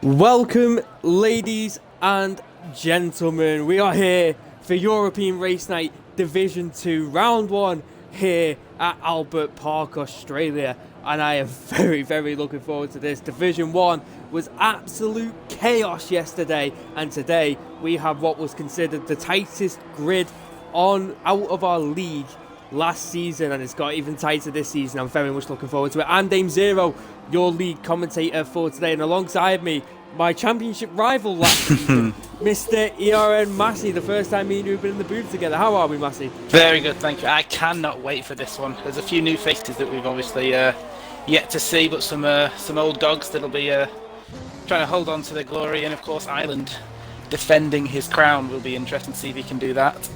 Welcome, ladies and gentlemen. We are here for European Race Night Division 2, Round 1 here at Albert Park, Australia. And I am very looking forward to this. Division 1 was absolute chaos yesterday. And today we have what was considered the tightest grid out of our league last season, and it's got even tighter this season. I'm very much looking forward to it. I'm Dame Zero, your league commentator for today, and alongside me, my championship rival last season, Mr. ERN Massey. The first time me and you have been in the booth together. How are we, Massey? Very good, thank you. I cannot wait for this one. There's a few new faces that we've obviously yet to see, but some old dogs that'll be trying to hold on to their glory, and of course Ireland defending his crown will be interesting to see if he can do that.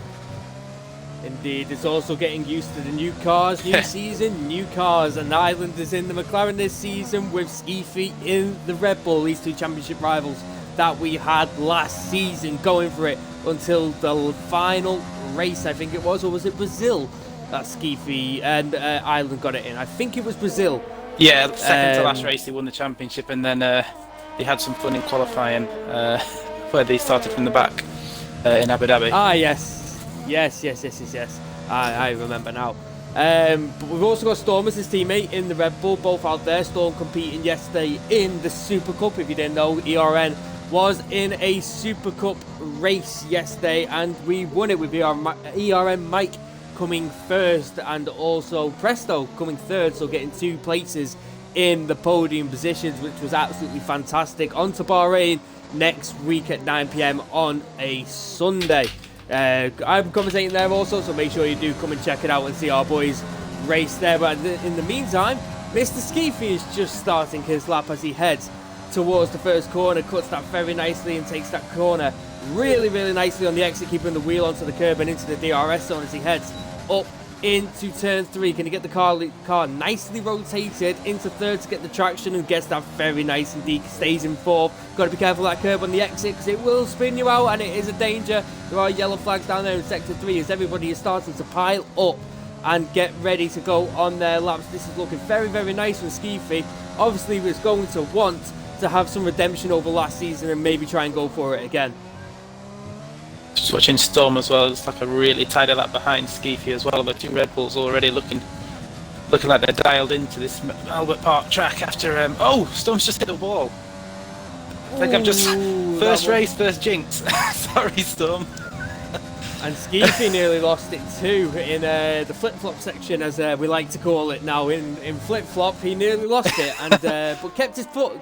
Indeed, it's also getting used to the new cars, new season, new cars, and Ireland is in the McLaren this season with Skeefy in the Red Bull, these two championship rivals that we had last season, going for it until the final race, I think it was, or was it Brazil that Skeefy and Ireland got it in? I think it was Brazil. Yeah, second to last race he won the championship, and then they had some fun in qualifying where they started from the back in Abu Dhabi. Ah, yes. Yes. I remember now. But we've also got Storm as his teammate in the Red Bull, both out there. Storm competing yesterday in the Super Cup. If you didn't know, ERN was in a Super Cup race yesterday, and we won it with ERN Mike coming first, and also Presto coming third, so getting 2 places in the podium positions, which was absolutely fantastic. On to Bahrain next week at 9 PM on a Sunday. I'm commentating there also, so make sure you do come and check it out and see our boys race there. But in the meantime, Mr. Skeefy is just starting his lap as he heads towards the first corner, cuts that very nicely and takes that corner really nicely on the exit, keeping the wheel onto the curb and into the DRS zone as he heads up into turn 3. Can he get the car nicely rotated into third to get the traction, and gets that very nice indeed, stays in fourth. Got to be careful of that curb on the exit because it will spin you out and it is a danger. There are yellow flags down there in sector 3 as everybody is starting to pile up and get ready to go on their laps. This is looking very nice from Skeefy. Obviously was going to want to have some redemption over last season and maybe try and go for it again. Just watching Storm as well, it's like a really tidy lap behind Skeefy as well. The 2 Red Bulls already looking like they're dialed into this Albert Park track after oh, Storm's just hit the wall. I think I've just first race, first jinx. Sorry, Storm. And Skeefy nearly lost it too in the flip-flop section, as we like to call it now. In flip-flop, he nearly lost it, and but kept his foot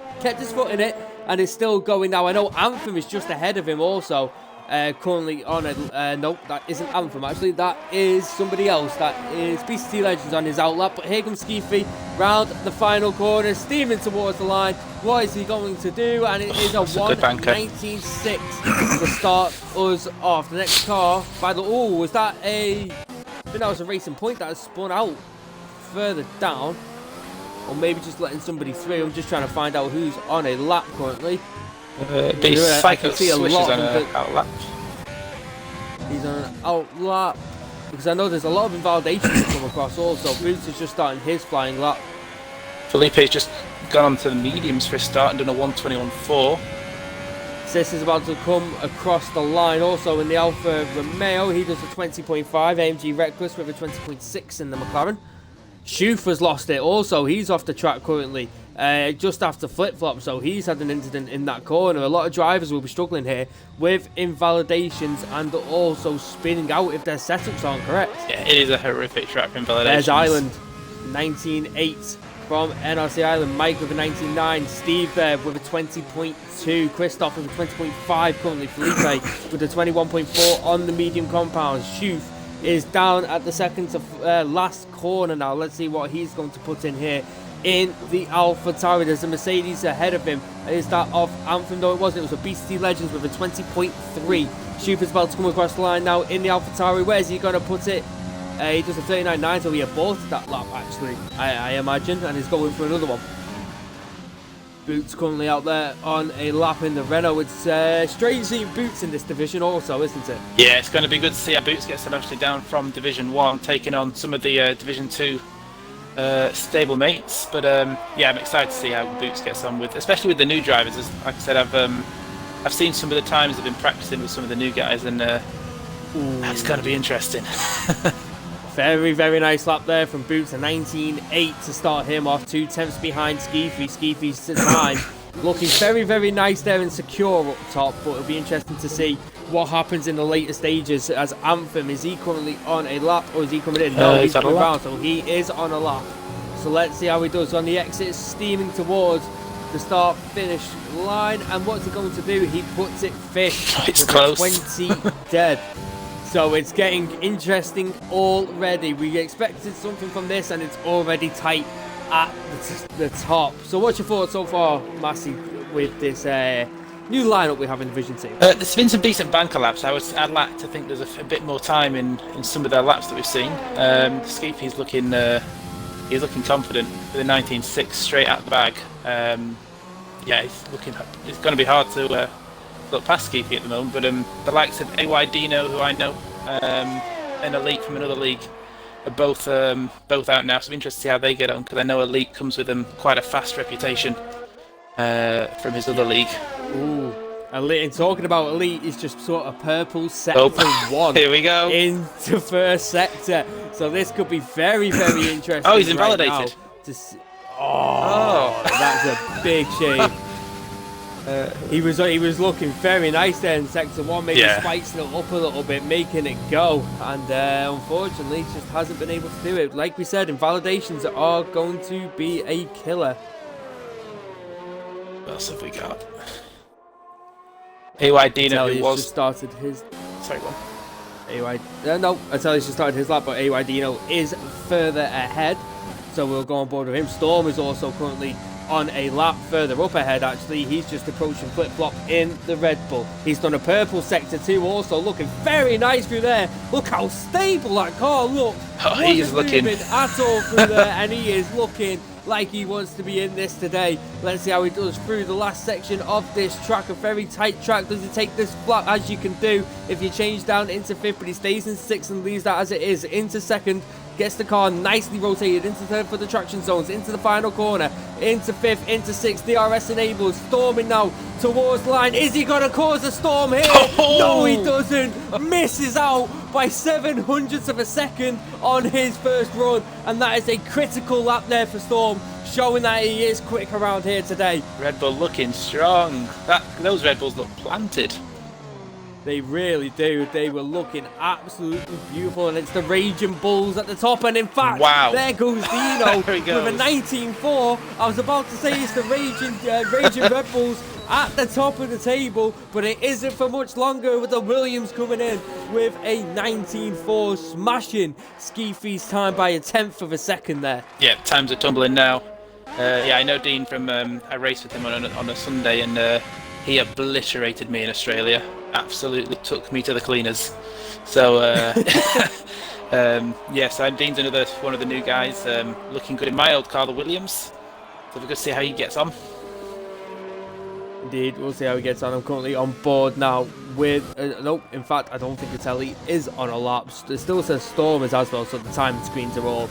in it, and is still going now. I know Anthem is just ahead of him also. Currently on a no, that isn't Anthem actually, that is somebody else. That is BCT Legends on his outlap. But here comes Skeefy round the final corner, steaming towards the line. What is he going to do? And it is a 1:19.6 to start us off. The next car by the was that I think that was a Racing Point that has spun out further down, or maybe just letting somebody through. I'm just trying to find out who's on a lap currently. I can see a lot on an outlap. He's on an outlap because I know there's a lot of invalidations to come across also. Boots is just starting his flying lap. Felipe's just gone on to the mediums for a start and done a 1:21.4. Sis is about to come across the line also in the Alfa Romeo. He does a 20.5. AMG Reckless with a 20.6 in the McLaren. Schoof has lost it also. He's off the track currently. Just after flip-flop, so he's had an incident in that corner. A lot of drivers will be struggling here with invalidations and also spinning out if their setups aren't correct. Yeah, it is a horrific track for invalidations. There's Ireland, 19.8 from NRC Ireland. Mike with a 19.9. Steve there with a 20.2. Christoph with a 20.5 currently. Felipe with a 21.4 on the medium compounds. Schoof is down at the second to last corner now. Let's see what he's going to put in here. In the Alpha Tauri, there's a Mercedes ahead of him. Is that of Anthem? No, it wasn't. It was a BCT Legends with a 20.3. Schoof is about to come across the line now in the Alpha Tauri. Where's he going to put it? He does a 39.9, so he aborted that lap actually, I imagine, and he's going for another one. Boots currently out there on a lap in the Renault. It's strange seeing Boots in this division also, isn't it? Yeah, it's going to be good to see how Boots gets eventually down from Division 1, taking on some of the Division 2 stable mates. But yeah, I'm excited to see how Boots gets on with, especially with the new drivers. Like I said, I've seen some of the times they've been practicing with some of the new guys, and it's going to be interesting. Very, very nice lap there from Boots, a 19.8 to start him off, 2 tenths behind Skeefy. Skeefy's time looking very, very nice there and secure up top, but it'll be interesting to see what happens in the later stages as Anthem. Is he currently on a lap, or is he coming in? No, he's coming around, so he is on a lap. So let's see how he does. On the exit, steaming towards the start-finish line, and what's he going to do? He puts it fifth. It's close. 20 dead. So it's getting interesting already. We expected something from this, and it's already tight at the top. So what's your thoughts so far, Massey, with this new lineup we have in Division 2? There's been some decent banker laps. I'd like to think there's a bit more time in some of their laps that we've seen. Skeefy's looking he's looking confident with a 19.6 straight out the bag. Yeah, it's going to be hard to look past Skeefy at the moment, but the likes of AY Dino, who I know, and Elite from another league, are both out now, so I'm interested to see how they get on, because I know Elite comes with quite a fast reputation from his other league. Ooh, Elite, and talking about Elite, is just sort of purple sector 1. Here we go. Into first sector. So this could be very, very interesting. Oh, he's invalidated. Oh, that's a big shame. He was looking very nice there in sector 1, maybe spicing it up a little bit, making it go, and unfortunately just hasn't been able to do it. Like we said, invalidations are going to be a killer. What else have we got? AY Dino, who was just started his. Sorry, what? No, Atelius just started his lap, but AY Dino is further ahead, so we'll go on board with him. Storm is also currently on a lap further up ahead. Actually, he's just approaching flip-flop in the Red Bull. He's done a purple sector 2 also, looking very nice through there. Look how stable that car looked. He's looking at all through there, and he is looking like he wants to be in this today. Let's see how he does through the last section of this track. A very tight track. Does he take this flat, as you can do if you change down into 5th, but he stays in 6th and leaves that as it is into 2nd. Gets the car nicely rotated into 3rd for the traction zones, into the final corner, into 5th, into 6th. DRS enables, storming now towards the line. Is he going to cause a storm here? Oh! No, he doesn't. Misses out by 700ths of a second on his first run, and that is a critical lap there for Storm, showing that he is quick around here today. Red Bull looking strong. Those Red Bulls look planted. They really do. They were looking absolutely beautiful, and it's the Raging Bulls at the top. And in fact, there goes Dino with a 19.4. I was about to say it's the Raging Red Bulls at the top of the table, but it isn't for much longer with the Williams coming in with a 19.4, smashing Skeefy's time by a 10th of a second there. Yeah, times are tumbling now. Yeah, I know Dean from I raced with him on a Sunday, and he obliterated me in Australia. Absolutely took me to the cleaners. So yes, Dean's another one of the new guys, looking good in my old car, the Williams. So we're going to see how he gets on. Indeed, we'll see how he gets on. I'm currently on board now with no, in fact I don't think Itelli is on a lap. It still says Storm is as well, so the time screens are all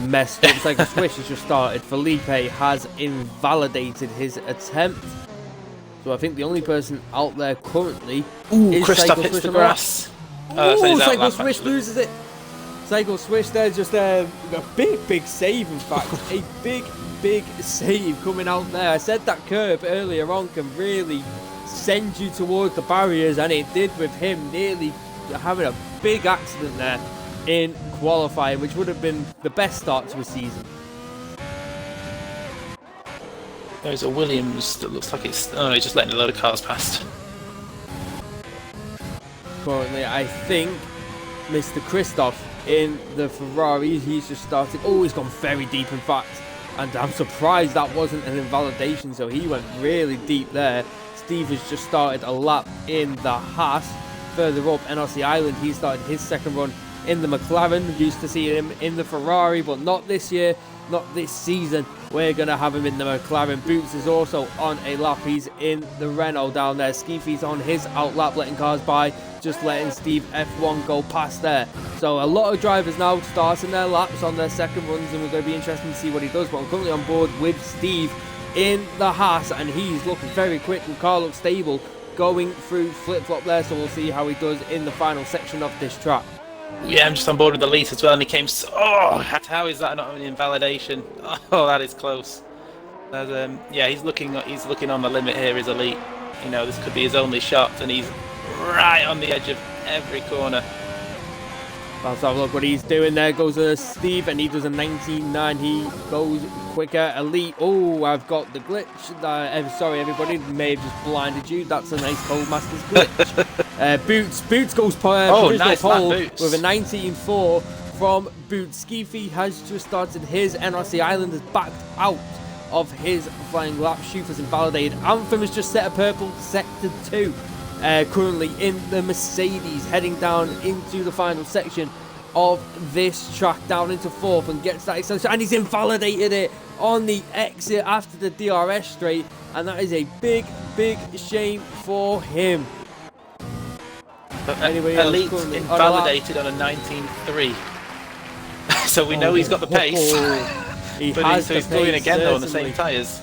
messed up. It's like a switch has just started. Felipe has invalidated his attempt. So I think the only person out there currently is Christoph Cycle hits Swish the grass. Cycle Swish loses it. Cycle Swish there, just a big save, in fact. A big save coming out there. I said that curb earlier on can really send you towards the barriers, and it did with him nearly having a big accident there in qualifying, which would have been the best start to a season. There's a Williams that looks like it's... Oh no, he's just letting a load of cars past. Currently, I think Mr. Christoph in the Ferrari, he's just started... Oh, he's gone very deep, in fact. And I'm surprised that wasn't an invalidation, so he went really deep there. Steve has just started a lap in the Haas. Further up, NRC Island, he started his second run in the McLaren. Used to see him in the Ferrari, but not this year. not this season, we're going to have him in the McLaren. Boots is also on a lap. He's in the Renault down there. Skeefy's on his out lap, letting cars by, just letting Steve F1 go past there. So a lot of drivers now starting their laps on their second runs, and we're going to be interested to see what he does. But I'm currently on board with Steve in the Haas, and he's looking very quick. The car looks stable going through flip-flop there, so we'll see how he does in the final section of this track. Yeah, I'm just on board with the lead as well, and he came so... Oh, how is that not an invalidation? Oh, that is close. Yeah, he's looking on the limit here, his elite. You know, this could be his only shot, and he's right on the edge of every corner. Let's have a look what he's doing. There goes Steve, and he does a 19.9. He goes quicker. Elite. Oh, I've got the glitch. Sorry, everybody. May have just blinded you. That's a nice Codemasters glitch. Boots goes nice pole Boots. with a 19.4 from Boots. Skeefy has just started his NRC. Island has backed out of his flying lap. Shooters invalidated. Anthem has just set a purple sector 2. Currently in the Mercedes, heading down into the final section of this track, down into 4th, and gets that acceleration, and he's invalidated it on the exit after the DRS straight, and that is a big shame for him. Anyway, Elite invalidated on a 19.3. So we know he's got the pace. But he's going again though on the same tyres.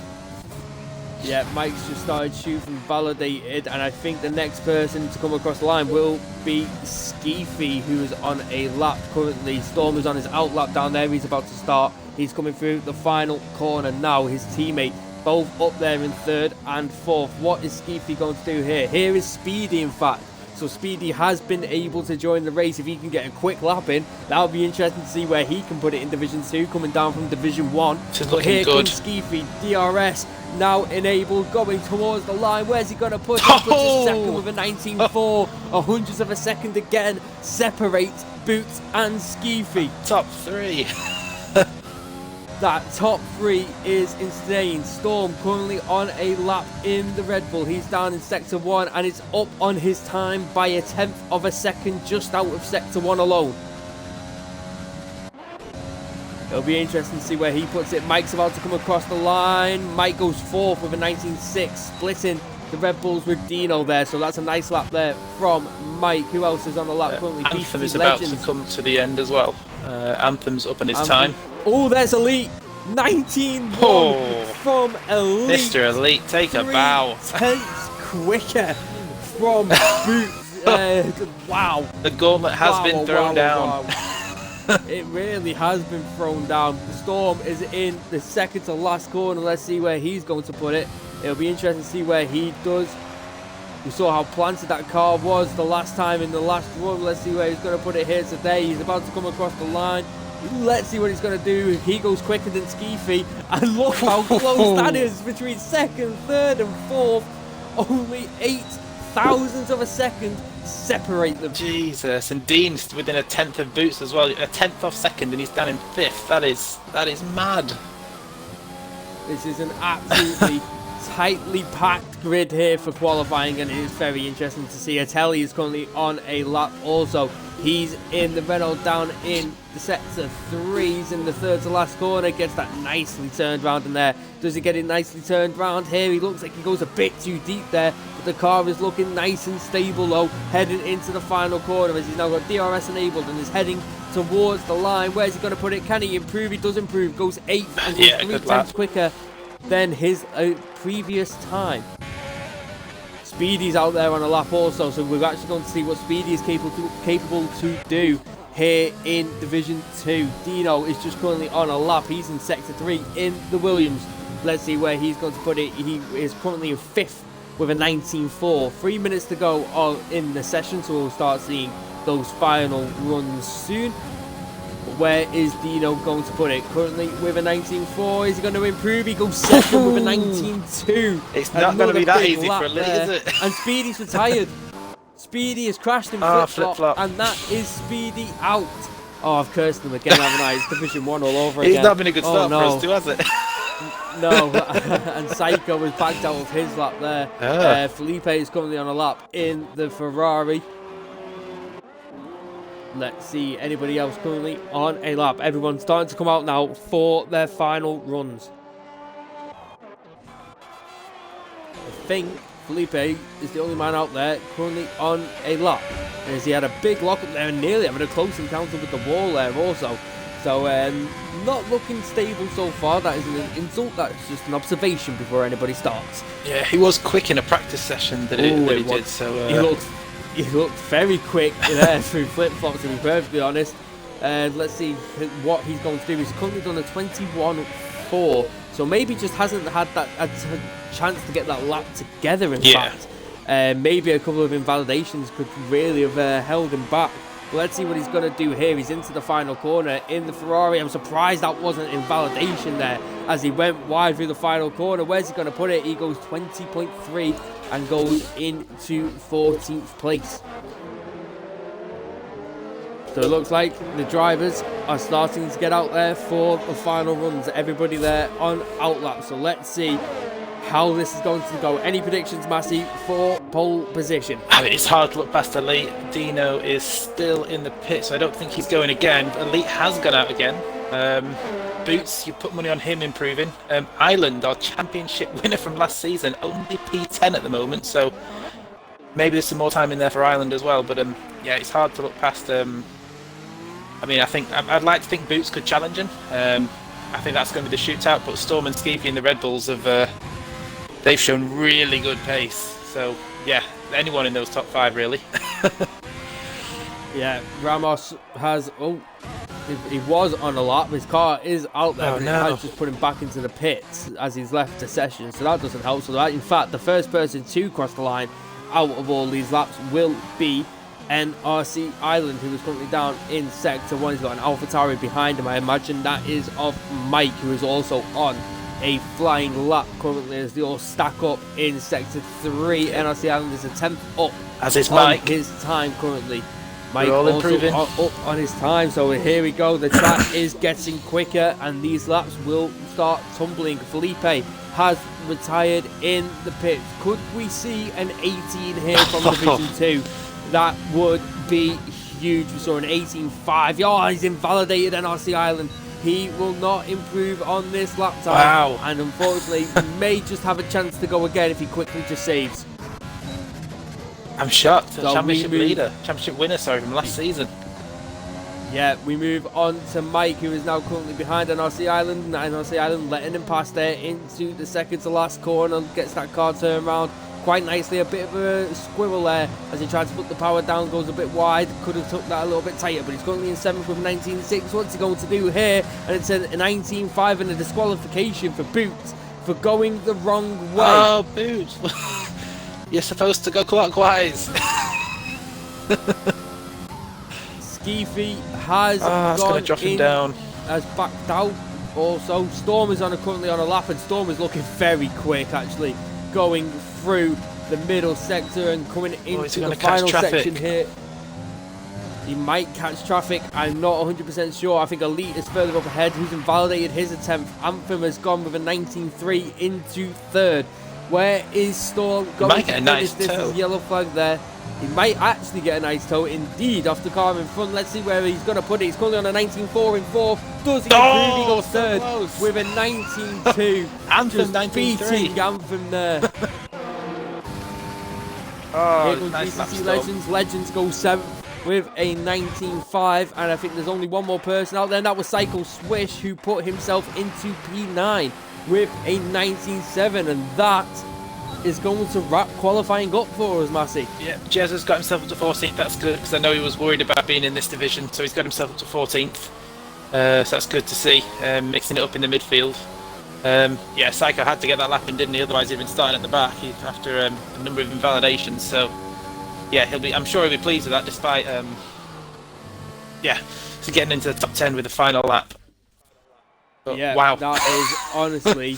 Yeah, Mike's just started shooting validated, and I think the next person to come across the line will be Skeefy, who is on a lap currently. Storm is on his out lap down there. He's about to start. He's coming through the final corner now. His teammate both up there in 3rd and 4th. What is Skeefy going to do here? Here is Speedy, in fact. So Speedy has been able to join the race. If he can get a quick lap in, that would be interesting to see where he can put it in Division 2, coming down from Division 1. But here comes Skeefy, DRS now enabled, going towards the line. Where's he going to put it? He puts it second with a 19.4. A hundredth of a second again separates Boots and Skeefy. Top 3. That top 3 is insane. Storm currently on a lap in the Red Bull. He's down in Sector 1, and it's up on his time by a 10th of a second, just out of Sector 1 alone. It'll be interesting to see where he puts it. Mike's about to come across the line. Mike goes 4th with a 19.6, splitting the Red Bulls with Dino there. So that's a nice lap there from Mike. Who else is on the lap currently? Anthem is about to come to the end as well. Anthem's up in his time. Oh, there's Elite. 19.1 from Elite. Mr. Elite, take a bow. 3/10 quicker from Boots. Wow. The gauntlet has been thrown down. It really has been thrown down. The Storm is in the second to last corner. Let's see where he's going to put it. It'll be interesting to see where he does. We saw how planted that car was the last time in the last run. Let's see where he's going to put it here today. He's about to come across the line. Let's see what he's going to do. He goes quicker than Skeefy. And look how close that is between 2nd, 3rd and 4th. Only 8 thousandths of a second separate them. Jesus, and Dean's within a 10th of Boots as well. A 10th off second, and he's down in 5th. That is mad. This is an absolutely tightly packed grid here for qualifying, and it is very interesting to see. Atelli is currently on a lap also. He's in the Renault down in the sector 3. He's in the 3rd to last corner. Gets that nicely turned round in there. Does he get it nicely turned round here? He looks like he goes a bit too deep there, but the car is looking nice and stable though, heading into the final corner as he's now got DRS enabled and is heading towards the line. Where's he going to put it? Can he improve? He does improve. Goes 8th and goes 3 times quicker than his previous time. Speedy's out there on a lap also, so we're actually going to see what Speedy is capable to do here in Division 2. Dino is just currently on a lap. He's in Sector 3 in the Williams. Let's see where he's going to put it. He is currently in 5th with a 19.4. 3 minutes to go in the session, so we'll start seeing those final runs soon. Where is Dino going to put it? Currently with a 19.4. Is he going to improve? He goes 2nd with a 19.2. It's not going to be that easy for Elite, is it? And Speedy's retired. Speedy has crashed in flip-flop, and that is Speedy out. Oh, I've cursed him again, haven't I? It's Division 1 all over again. He's not been a good start for us too, has it? No, and Psycho was backed out of his lap there. Felipe is currently on a lap in the Ferrari. Let's see anybody else currently on a lap. Everyone's starting to come out now for their final runs. I think Felipe is the only man out there currently on a lap, as he had a big lock up there and nearly having a close encounter with the wall there also. So not looking stable so far. That isn't an insult, that's just an observation before anybody starts. Yeah, he was quick in a practice session that he did. So he looked very quick there through flip-flops, to be perfectly honest. Let's see what he's going to do. He's currently done a 21.4, so maybe just hasn't had a chance to get that lap together, in fact. Maybe a couple of invalidations could really have held him back. But let's see what he's going to do here. He's into the final corner in the Ferrari. I'm surprised that wasn't invalidation there as he went wide through the final corner. Where's he going to put it? He goes 20.3 and goes into 14th place. So it looks like the drivers are starting to get out there for the final runs. Everybody there on outlap. So let's see how this is going to go. Any predictions, Massey, for pole position? I mean, it's hard to look past Elite. Dino is still in the pit, so I don't think he's going again. Elite has gone out again. Boots, you put money on him improving. Island, our championship winner from last season, only P10 at the moment, so maybe there's some more time in there for Island as well. But yeah, it's hard to look past. I mean, I'd like to think Boots could challenge him. I think that's going to be the shootout. But Storm and Skeefy and the Red Bulls have they've shown really good pace. So yeah, anyone in those top 5 really. Yeah, Ramos has. Oh, he was on a lap. His car is out there, but it has just put him back into the pits as he's left the session. So that doesn't help. So that, in fact, the first person to cross the line out of all these laps will be NRC Island, who is currently down in Sector 1. He's got an AlphaTauri behind him. I imagine that is of Mike, who is also on a flying lap currently as they all stack up in Sector 3. NRC Island is a 10th up as is on Mike. His time currently. Mike all also improving. up on his time, so here we go. The track is getting quicker and these laps will start tumbling. Felipe has retired in the pits. Could we see an 18 here from Division 2? That would be huge. We saw an 18.5. Oh, he's invalidated NRC Island. He will not improve on this lap time. Wow. And unfortunately, may just have a chance to go again if he quickly just saves. I'm shocked. So Championship winner, from last season. Yeah, we move on to Mike, who is now currently behind NRC Island. And NRC Island letting him pass there into the second to last corner. Gets that car turned around quite nicely. A bit of a squirrel there as he tried to put the power down. Goes a bit wide. Could have took that a little bit tighter, but he's currently in 7th with 19.6. What's he going to do here? And it's a 19.5 and a disqualification for Boots for going the wrong way. Oh, Boots. You're supposed to go clockwise. Skeefy has gone drop him down. Has backed out. Also, Storm is currently on a lap, and Storm is looking very quick actually, going through the middle sector and coming into the final section here. He might catch traffic. I'm not 100% sure. I think Elite is further up ahead, who's invalidated his attempt. Anthem has gone with a 19.3 into 3rd. Where is Storm going? He might get a nice this toe. Is yellow flag there. He might actually get a nice toe indeed off the car in front. Let's see where he's going to put it. He's currently on a 19.4 in 4th. Does he improve? He goes 3rd with a 19.2. Anthem just beating Anthem there. Here goes nice BCC Legends. Legends go 7th with a 19.5. And I think there's only one more person out there, and that was Psycho Swish, who put himself into P9 with a 19.7, and that is going to wrap qualifying up for us, Massey. Yeah, Jez has got himself up to 14th. That's good, because I know he was worried about being in this division, so he's got himself up to 14th. So that's good to see, mixing it up in the midfield. Yeah, Psycho had to get that lap in, didn't he? Otherwise he'd been starting at the back after a number of invalidations. So yeah, I'm sure he'll be pleased with that, despite so getting into the top 10 with the final lap. But, yeah, wow. That is honestly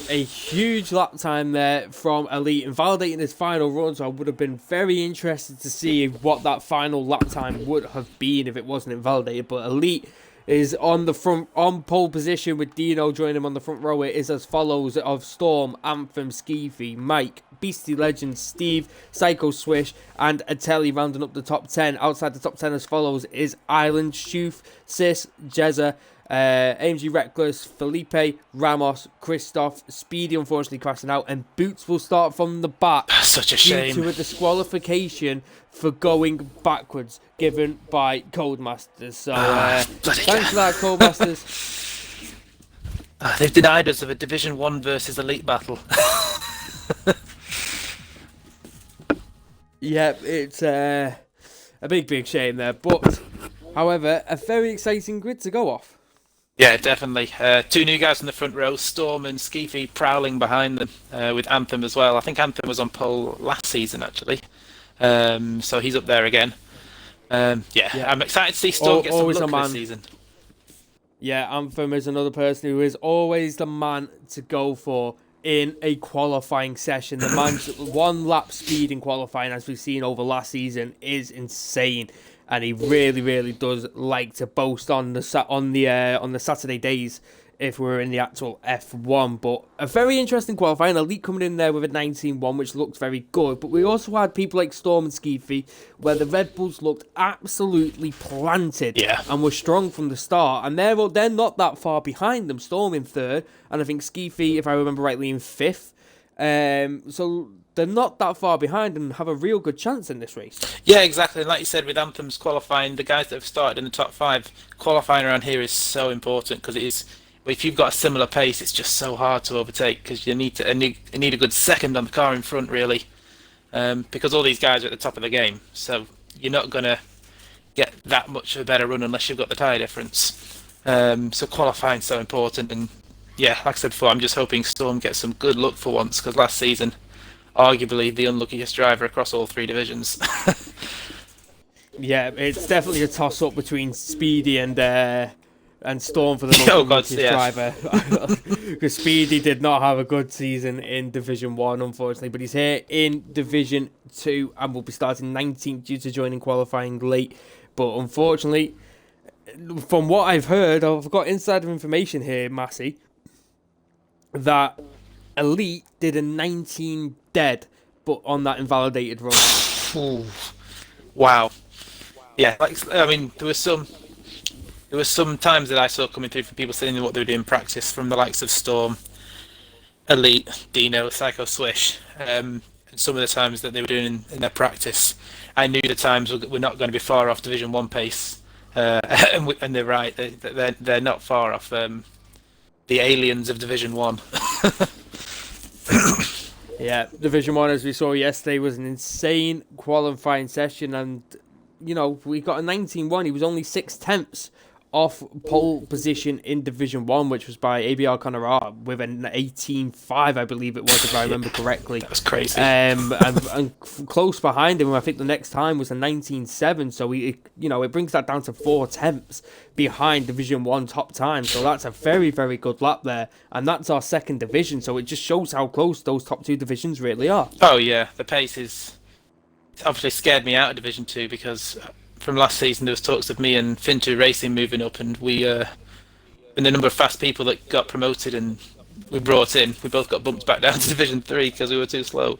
a huge lap time there from Elite, invalidating his final run. So I would have been very interested to see what that final lap time would have been if it wasn't invalidated. But Elite is on pole position with Dino joining him on the front row. It is as follows of Storm, Anthem, Skeefy, Mike, Beastie Legend, Steve, Psycho Swish, and Atelli rounding up the top 10. Outside the top 10 as follows is Island, Shoof, Sis, Jezza, AMG Reckless, Felipe, Ramos, Christoph, Speedy unfortunately crashing out, and Boots will start from the back. Such a shame. Due to a disqualification for going backwards given by Codemasters. So thanks for that, Codemasters. They've denied us of a Division 1 versus Elite battle. Yeah, it's a big shame there. But, however, a very exciting grid to go off. Yeah, definitely. Two new guys in the front row, Storm and Skeefy prowling behind them, with Anthem as well. I think Anthem was on pole last season, actually. So he's up there again. Yeah, I'm excited to see Storm get some luck this season. Yeah, Anthem is another person who is always the man to go for in a qualifying session. The man's one lap speed in qualifying, as we've seen over last season, is insane. And he really does like to boast on the Saturday days if we're in the actual F1. But a very interesting qualifying. Elite coming in there with a 19-1, which looks very good. But we also had people like Storm and Skeefy, where the Red Bulls looked absolutely planted and were strong from the start. And they're not that far behind them. Storm in third, and I think Skeefy, if I remember rightly, in fifth. So they're not that far behind and have a real good chance in this race. Yeah, exactly. And like you said, with Anthem's qualifying, the guys that have started in the top 5, qualifying around here is so important, because it is. If you've got a similar pace, it's just so hard to overtake, because you need a good second on the car in front, really, because all these guys are at the top of the game. So you're not going to get that much of a better run unless you've got the tyre difference. So qualifying is so important, and yeah, like I said before, I'm just hoping Storm gets some good luck for once, because last season, arguably the unluckiest driver across all 3 divisions. Yeah, it's definitely a toss-up between Speedy and Storm for the most unluckiest driver. Because Speedy did not have a good season in Division 1, unfortunately, but he's here in Division 2 and will be starting 19th due to joining qualifying late. But unfortunately, from what I've heard, I've got insider information here, Massey, that Elite did a 19 dead, but on that invalidated run. Wow. Yeah, there was some times that I saw coming through from people saying what they were doing in practice, from the likes of Storm, Elite, Dino, Psycho Swish, and some of the times that they were doing in their practice. I knew the times were not going to be far off Division 1 pace, and they're right, they're not far off the aliens of Division 1. Yeah, Division 1, as we saw yesterday, was an insane qualifying session, and, we got a 19-1. He was only 6/10 off pole position in Division 1, which was by ABR Conora with an 18.5, I believe it was, if I remember correctly. That was crazy. And close behind him, I think the next time was a 19.7, so it brings that down to 4/10 behind Division 1 top time, so that's a very, very good lap there, and that's our second division, so it just shows how close those top 2 divisions really are. Oh yeah, the pace is obviously scared me out of Division 2, because from last season there was talks of me and Fin2 Racing moving up, and and the number of fast people that got promoted and we brought in, we both got bumped back down to Division 3 because we were too slow.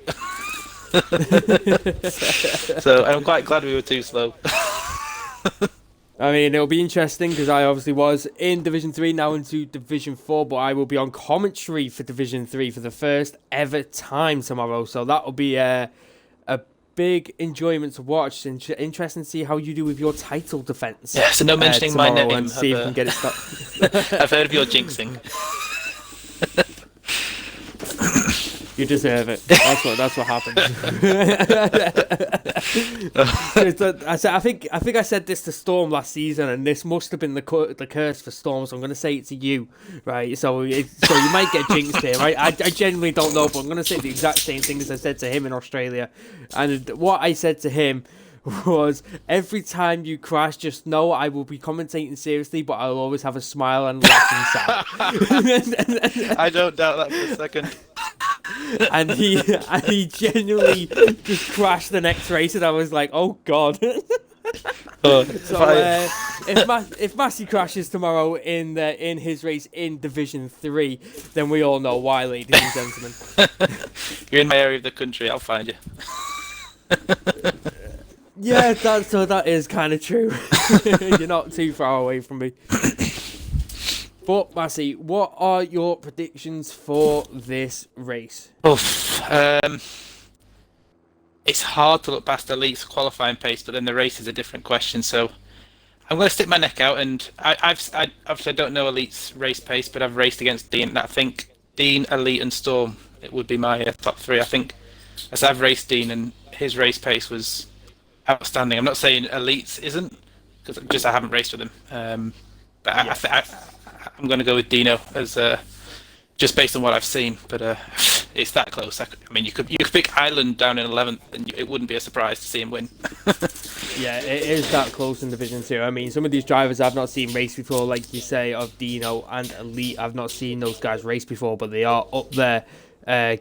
So I'm quite glad we were too slow. I mean, it'll be interesting because I obviously was in Division 3, now into Division 4, but I will be on commentary for Division 3 for the first ever time tomorrow, so that'll be a big enjoyment to watch. Interesting to see how you do with your title defense. Yeah, so no mentioning my name. And see if we can get it stopped. I've heard of your jinxing. You deserve it. That's what happens. I think I said this to Storm last season, and this must have been the curse for Storm. So I'm going to say it to you, right? So you might get jinxed here, right? I genuinely don't know, but I'm going to say the exact same thing as I said to him in Australia. And what I said to him was, every time you crash, just know I will be commentating seriously, but I'll always have a smile and laugh inside. I don't doubt that for a second. And he genuinely just crashed the next race, and I was like, oh god. Oh, So if Massey crashes tomorrow in his race in Division 3, then we all know why, ladies and gentlemen. You're in my area of the country, I'll find you. Yeah, that is kind of true. You're not too far away from me. But Massey, what are your predictions for this race? Oof. It's hard to look past Elite's qualifying pace, but then the race is a different question. So I'm going to stick my neck out, and I obviously don't know Elite's race pace, but I've raced against Dean. I think Dean, Elite, and Storm it would be my top three. I think as I've raced Dean, and his race pace was outstanding. I'm not saying Elite's isn't, because I haven't raced with him. But I'm going to go with Dino as just based on what I've seen. But it's that close. I mean, you could pick Ireland down in 11th, and it wouldn't be a surprise to see him win. Yeah, it is that close in Division 2. I mean, some of these drivers I've not seen race before, like you say, of Dino and Elite. I've not seen those guys race before, but they are up there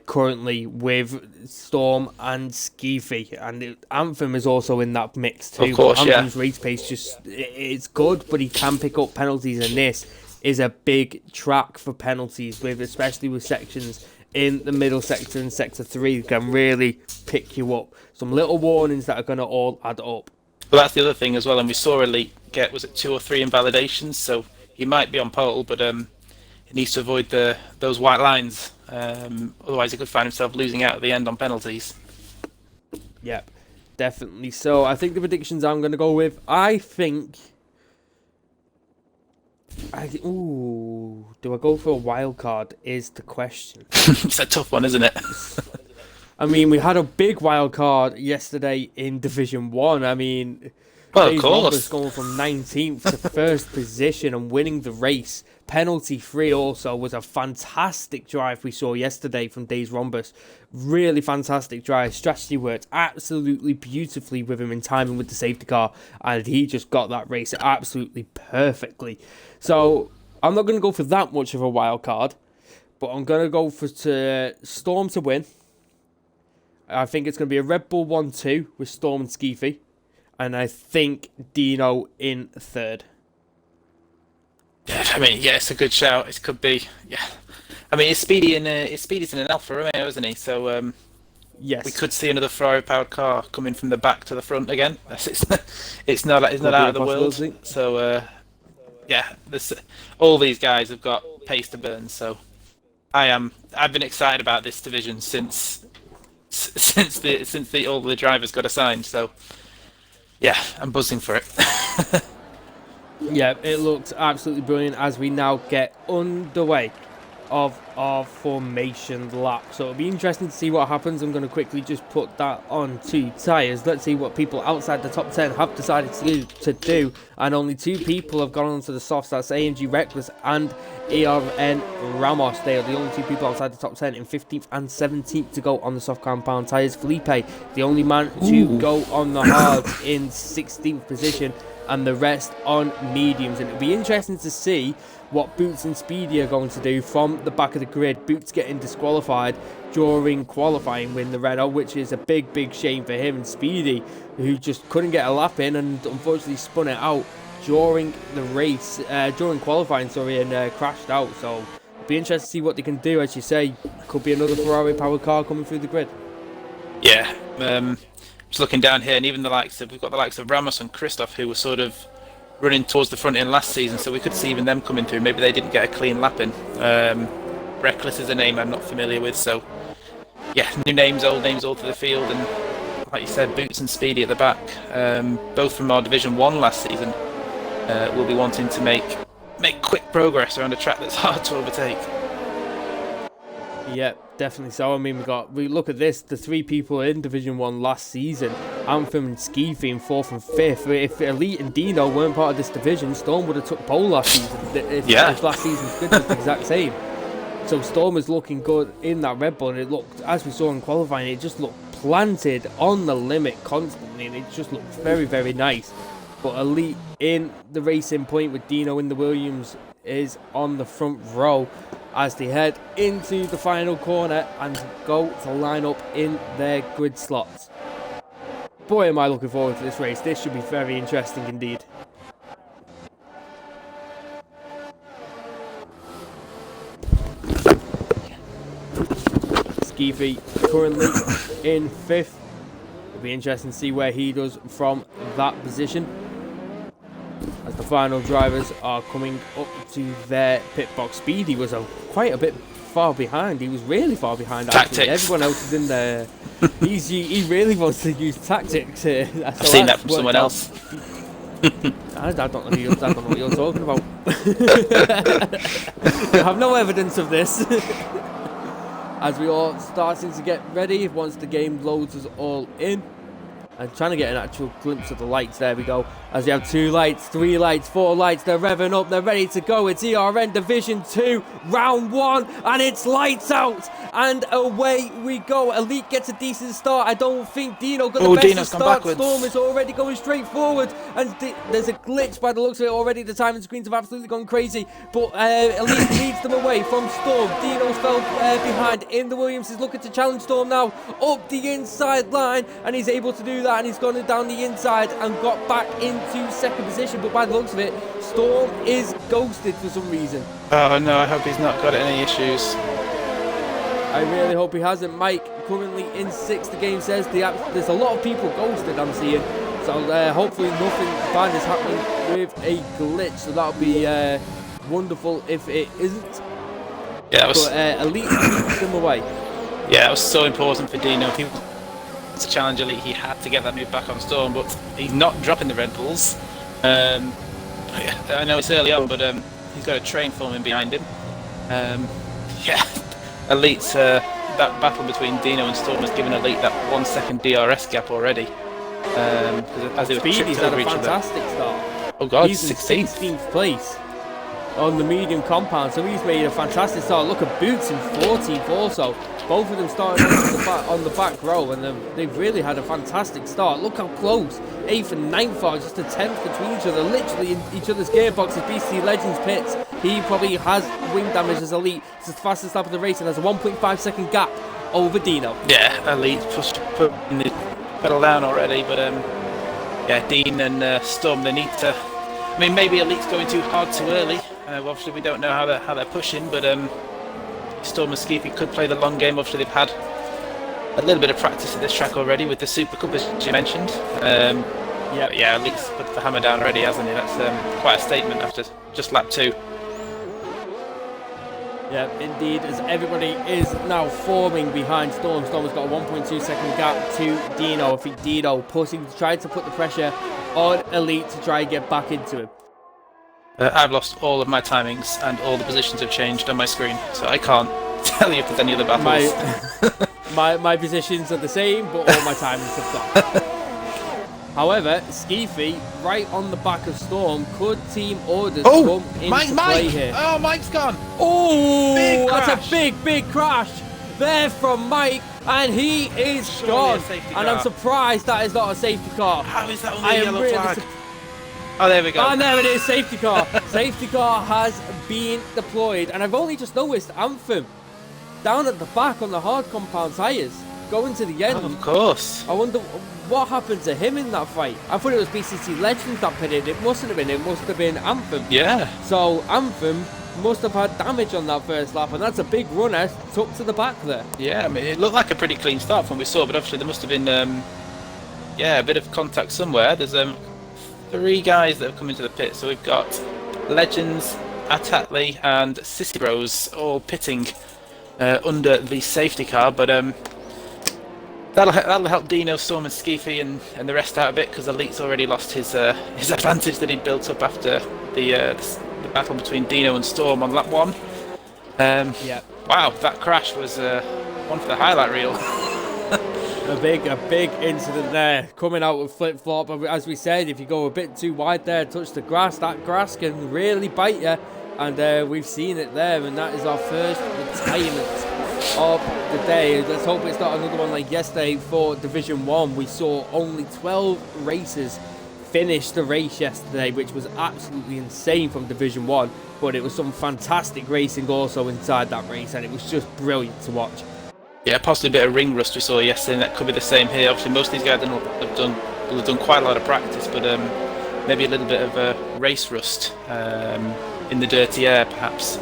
currently with Storm and Skeefy. And Anthem is also in that mix too. Of course, Anthem's race pace it's good, but he can pick up penalties, and this is a big track for penalties, especially with sections in the middle sector and sector 3 can really pick you up. Some little warnings that are going to all add up. Well, that's the other thing as well, and we saw Elite get, was it 2 or 3 invalidations, so he might be on pole, but he needs to avoid those white lines, otherwise he could find himself losing out at the end on penalties. Yep, definitely. So I think the predictions I'm going to go with, do I go for a wild card is the question. It's a tough one, isn't it? I mean, we had a big wild card yesterday in Division 1. I mean, well, of course, going from 19th to first position and winning the race. Penalty free also was a fantastic drive we saw yesterday from Days Rhombus. Really fantastic drive. Strategy worked absolutely beautifully with him in timing with the safety car, and he just got that race absolutely perfectly. So I'm not going to go for that much of a wild card, but I'm going to go for Storm to win. I think it's going to be a Red Bull 1-2 with Storm and Skeefy, and I think Dino in third. Yeah, I mean, yeah, it's a good shout. It could be, yeah. I mean, Speedy's in an Alfa Romeo, isn't he? So yes, we could see another Ferrari-powered car coming from the back to the front again. It's not out of the world. So yeah, all these guys have got pace to burn. So I've been excited about this division since all the drivers got assigned. So yeah, I'm buzzing for it. Yeah, it looks absolutely brilliant as we now get underway of our formation lap. So it'll be interesting to see what happens. I'm going to quickly just put that on 2 tyres. Let's see what people outside the top 10 have decided to do. And only 2 people have gone onto the softs. That's AMG Reckless and ERN Ramos. They are the only 2 people outside the top 10 in 15th and 17th to go on the soft compound tyres. Felipe, the only man to go on the hards in 16th position, and the rest on mediums. And it'll be interesting to see what Boots and Speedy are going to do from the back of the grid. Boots getting disqualified during qualifying with the Renault, which is a big shame for him, and Speedy, who just couldn't get a lap in and unfortunately spun it out during the race, during qualifying, and crashed out. So it'll be interesting to see what they can do. As you say, could be another Ferrari powered car coming through the grid. Yeah, just looking down here, and even we've got the likes of Ramos and Christoph, who were sort of running towards the front end last season, so we could see even them coming through. Maybe they didn't get a clean lap in. Reckless is a name I'm not familiar with, so yeah, new names, old to the field, and like you said, Boots and Speedy at the back, both from our Division 1 last season, will be wanting to make quick progress around a track that's hard to overtake. Yep, definitely so. I mean, we look at this, the 3 people in Division 1 last season, Anthem and Skeefy in 4th and 5th. If Elite and Dino weren't part of this division, Storm would have took pole last season. If last season's grid was the exact same. So Storm is looking good in that Red Bull, and it looked, as we saw in qualifying, it just looked planted on the limit constantly, and it just looked very nice. But Elite in the racing point with Dino in the Williams is on the front row as they head into the final corner and go to line up in their grid slots. boy, am I looking forward to this race. This should be very interesting indeed. Skeefy currently in 5th. It'll be interesting to see where he does from that position, as the final drivers are coming up to their pit box. Speedy was quite a bit far behind. He was really far behind, actually. Tactics. Everyone else is in there. He really wants to use tactics here. So I've seen that from someone else. I don't know what you're talking about. I have no evidence of this. As we all starting to get ready, once the game loads us all in. I'm trying to get an actual glimpse of the lights. There we go. As we have 2 lights, 3 lights, 4 lights. They're revving up. They're ready to go. It's ERN Division 2, round 1. And it's lights out. And away we go. Elite gets a decent start. I don't think Dino got the best Dino's start. gone backwards. Storm is already going straight forward. And there's a glitch by the looks of it already. The timing screens have absolutely gone crazy. But Elite leads them away from Storm. Dino's fell behind in the Williams. Is looking to challenge Storm now up the inside line. And he's able to do that. And he's gone down the inside and got back into second position. But by the looks of it, Storm is ghosted for some reason. Oh no, I hope he's not got any issues. I really hope he hasn't. Mike currently in 6th. The game says there's a lot of people ghosted, I'm seeing. So hopefully nothing bad is happening with a glitch. So that'll be wonderful if it isn't. Yeah, that was. But Elite keeps them away. Yeah, it was so important for Dino. He was to challenge Elite. He had to get that move back on Storm, but he's not dropping the Red Bulls. I know it's early on, but he's got a train forming behind him. Yeah. Elite's that battle between Dino and Storm has given Elite that 1 second DRS gap already. As they were Speedy's tripped had over a each other. fantastic start. Oh god, He's in 16th. 16th place on the medium compound, so he's made a fantastic start. Look at Boots in 14th also. Both of them started on the back row, and they've really had a fantastic start. Look how close 8th and 9th are, just a 10th between each other, literally in each other's gearboxes. BC Legends pits. He probably has wing damage as Elite. It's the fastest lap of the race and has a 1.5 second gap over Dino. Yeah, Elite put the pedal down already, but yeah, Dean and Storm, they need to. I mean, maybe Elite's going too hard too early. Obviously, we don't know how they're pushing, but Storm and Skeefy could play the long game. Obviously, they've had a little bit of practice at this track already with the Super Cup, as you mentioned. Yeah, Elite's put the hammer down already, hasn't he? That's quite a statement after just lap 2. Yeah, indeed, as everybody is now forming behind Storm. Storm has got a 1.2 second gap to Dino. I think Dino trying to put the pressure on Elite to try and get back into him. I've lost all of my timings and all the positions have changed on my screen, so I can't tell you if there's any other battles. My positions are the same, but all my timings have gone. However, Skeefy, right on the back of Storm, could team orders come into play here. Oh, Mike's gone! Oh, Big that's a big crash there from Mike, and he is gone. And I'm surprised that is not a safety car. How is that only a yellow flag? Oh, there we go. And there it is, safety car. Safety car has been deployed, and I've only just noticed Anthem down at the back on the hard compound tyres, going to the end. Oh, of course. I wonder what happened to him in that fight. I thought it was BCC Legends that pitted. It mustn't have been. It must have been Anthem. Yeah. So Anthem must have had damage on that first lap, and that's a big runner tucked to the back there. Yeah, I mean, it looked like a pretty clean start from what we saw, but obviously there must have been, yeah, a bit of contact somewhere. There's 3 guys that have come into the pit. So we've got Legends, Atatli, and Sissy Bros all pitting under the safety car, but that'll help Dino, Storm, and Skeefy and the rest out a bit, because Elite's already lost his advantage that he'd built up after the battle between Dino and Storm on lap 1. Yeah. Wow, that crash was one for the highlight reel. A big incident there, coming out with flip-flop. As we said, if you go a bit too wide there, touch the grass, that grass can really bite you. And we've seen it there, and that is our first retirement of the day. Let's hope it's not another one like yesterday for Division 1. We saw only 12 racers finish the race yesterday, which was absolutely insane from Division 1. But it was some fantastic racing also inside that race, and it was just brilliant to watch. Yeah, possibly a bit of ring rust we saw yesterday, and that could be the same here. Obviously, most of these guys will have done quite a lot of practice, but maybe a little bit of race rust in the dirty air, perhaps,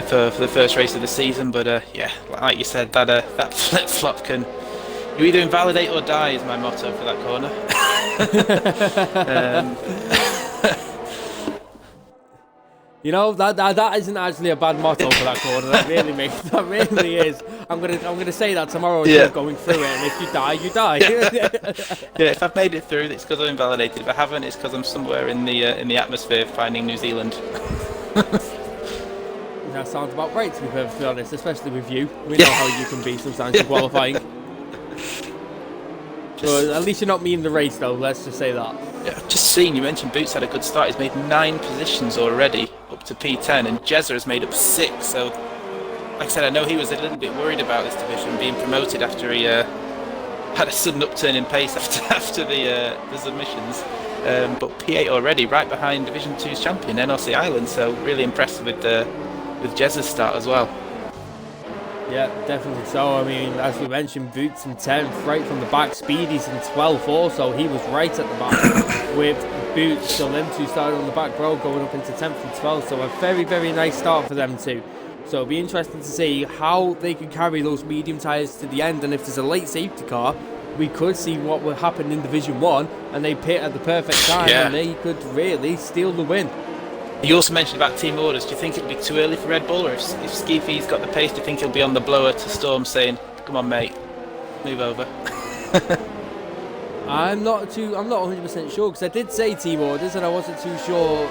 for the first race of the season. But yeah, like you said, that flip flop can, you either invalidate or die is my motto for that corner. You know, that isn't actually a bad motto for that corner. That really is. I'm gonna say that tomorrow as you're going through it, and if you die, you die. Yeah, if I've made it through, it's because I'm invalidated. If I haven't, it's because I'm somewhere in the atmosphere finding New Zealand. That sounds about right, to be perfectly honest, especially with you. We know how you can be sometimes in qualifying. Well, at least you're not me in the race, though. Let's just say that. Yeah, I've just seen, you mentioned Boots had a good start. He's made 9 positions already, up to P10, and Jezza has made up 6. So, like I said, I know he was a little bit worried about this division being promoted after he had a sudden upturn in pace after the submissions. But P8 already, right behind Division 2's champion, NRC Ireland. So, really impressed with Jezza's start as well. Yeah, definitely so. I mean, as we mentioned, Boots in 10th, right from the back. Speedy's in 12th also. He was right at the back with Boots. So them two started on the back row, going up into 10th and 12th. So a very, very nice start for them two. So it'll be interesting to see how they can carry those medium tyres to the end. And if there's a late safety car, we could see what would happen in Division 1. And they pit at the perfect time, and they could really steal the win. You also mentioned about team orders. Do you think it'll be too early for Red Bull, or if Skeefy's got the pace, do you think he'll be on the blower to Storm saying, "Come on, mate, move over"? I'm not 100% sure, because I did say team orders, and I wasn't too sure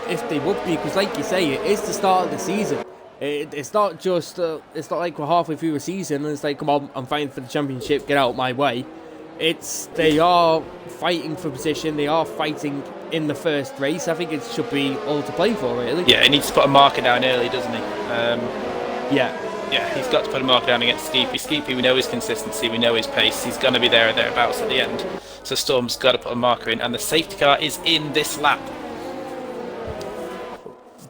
if they would be, because like you say, it is the start of the season. It's not just it's not like we're halfway through a season and it's like, come on, I'm fighting for the championship, get out of my way. They are fighting for position. They are fighting in the first race. I think it should be all to play for, really. Yeah, he needs to put a marker down early, doesn't he? Yeah, he's got to put a marker down against Skeefy. Skeefy, we know his consistency, we know his pace. He's going to be there or thereabouts at the end. So Storm's got to put a marker in, and the safety car is in this lap.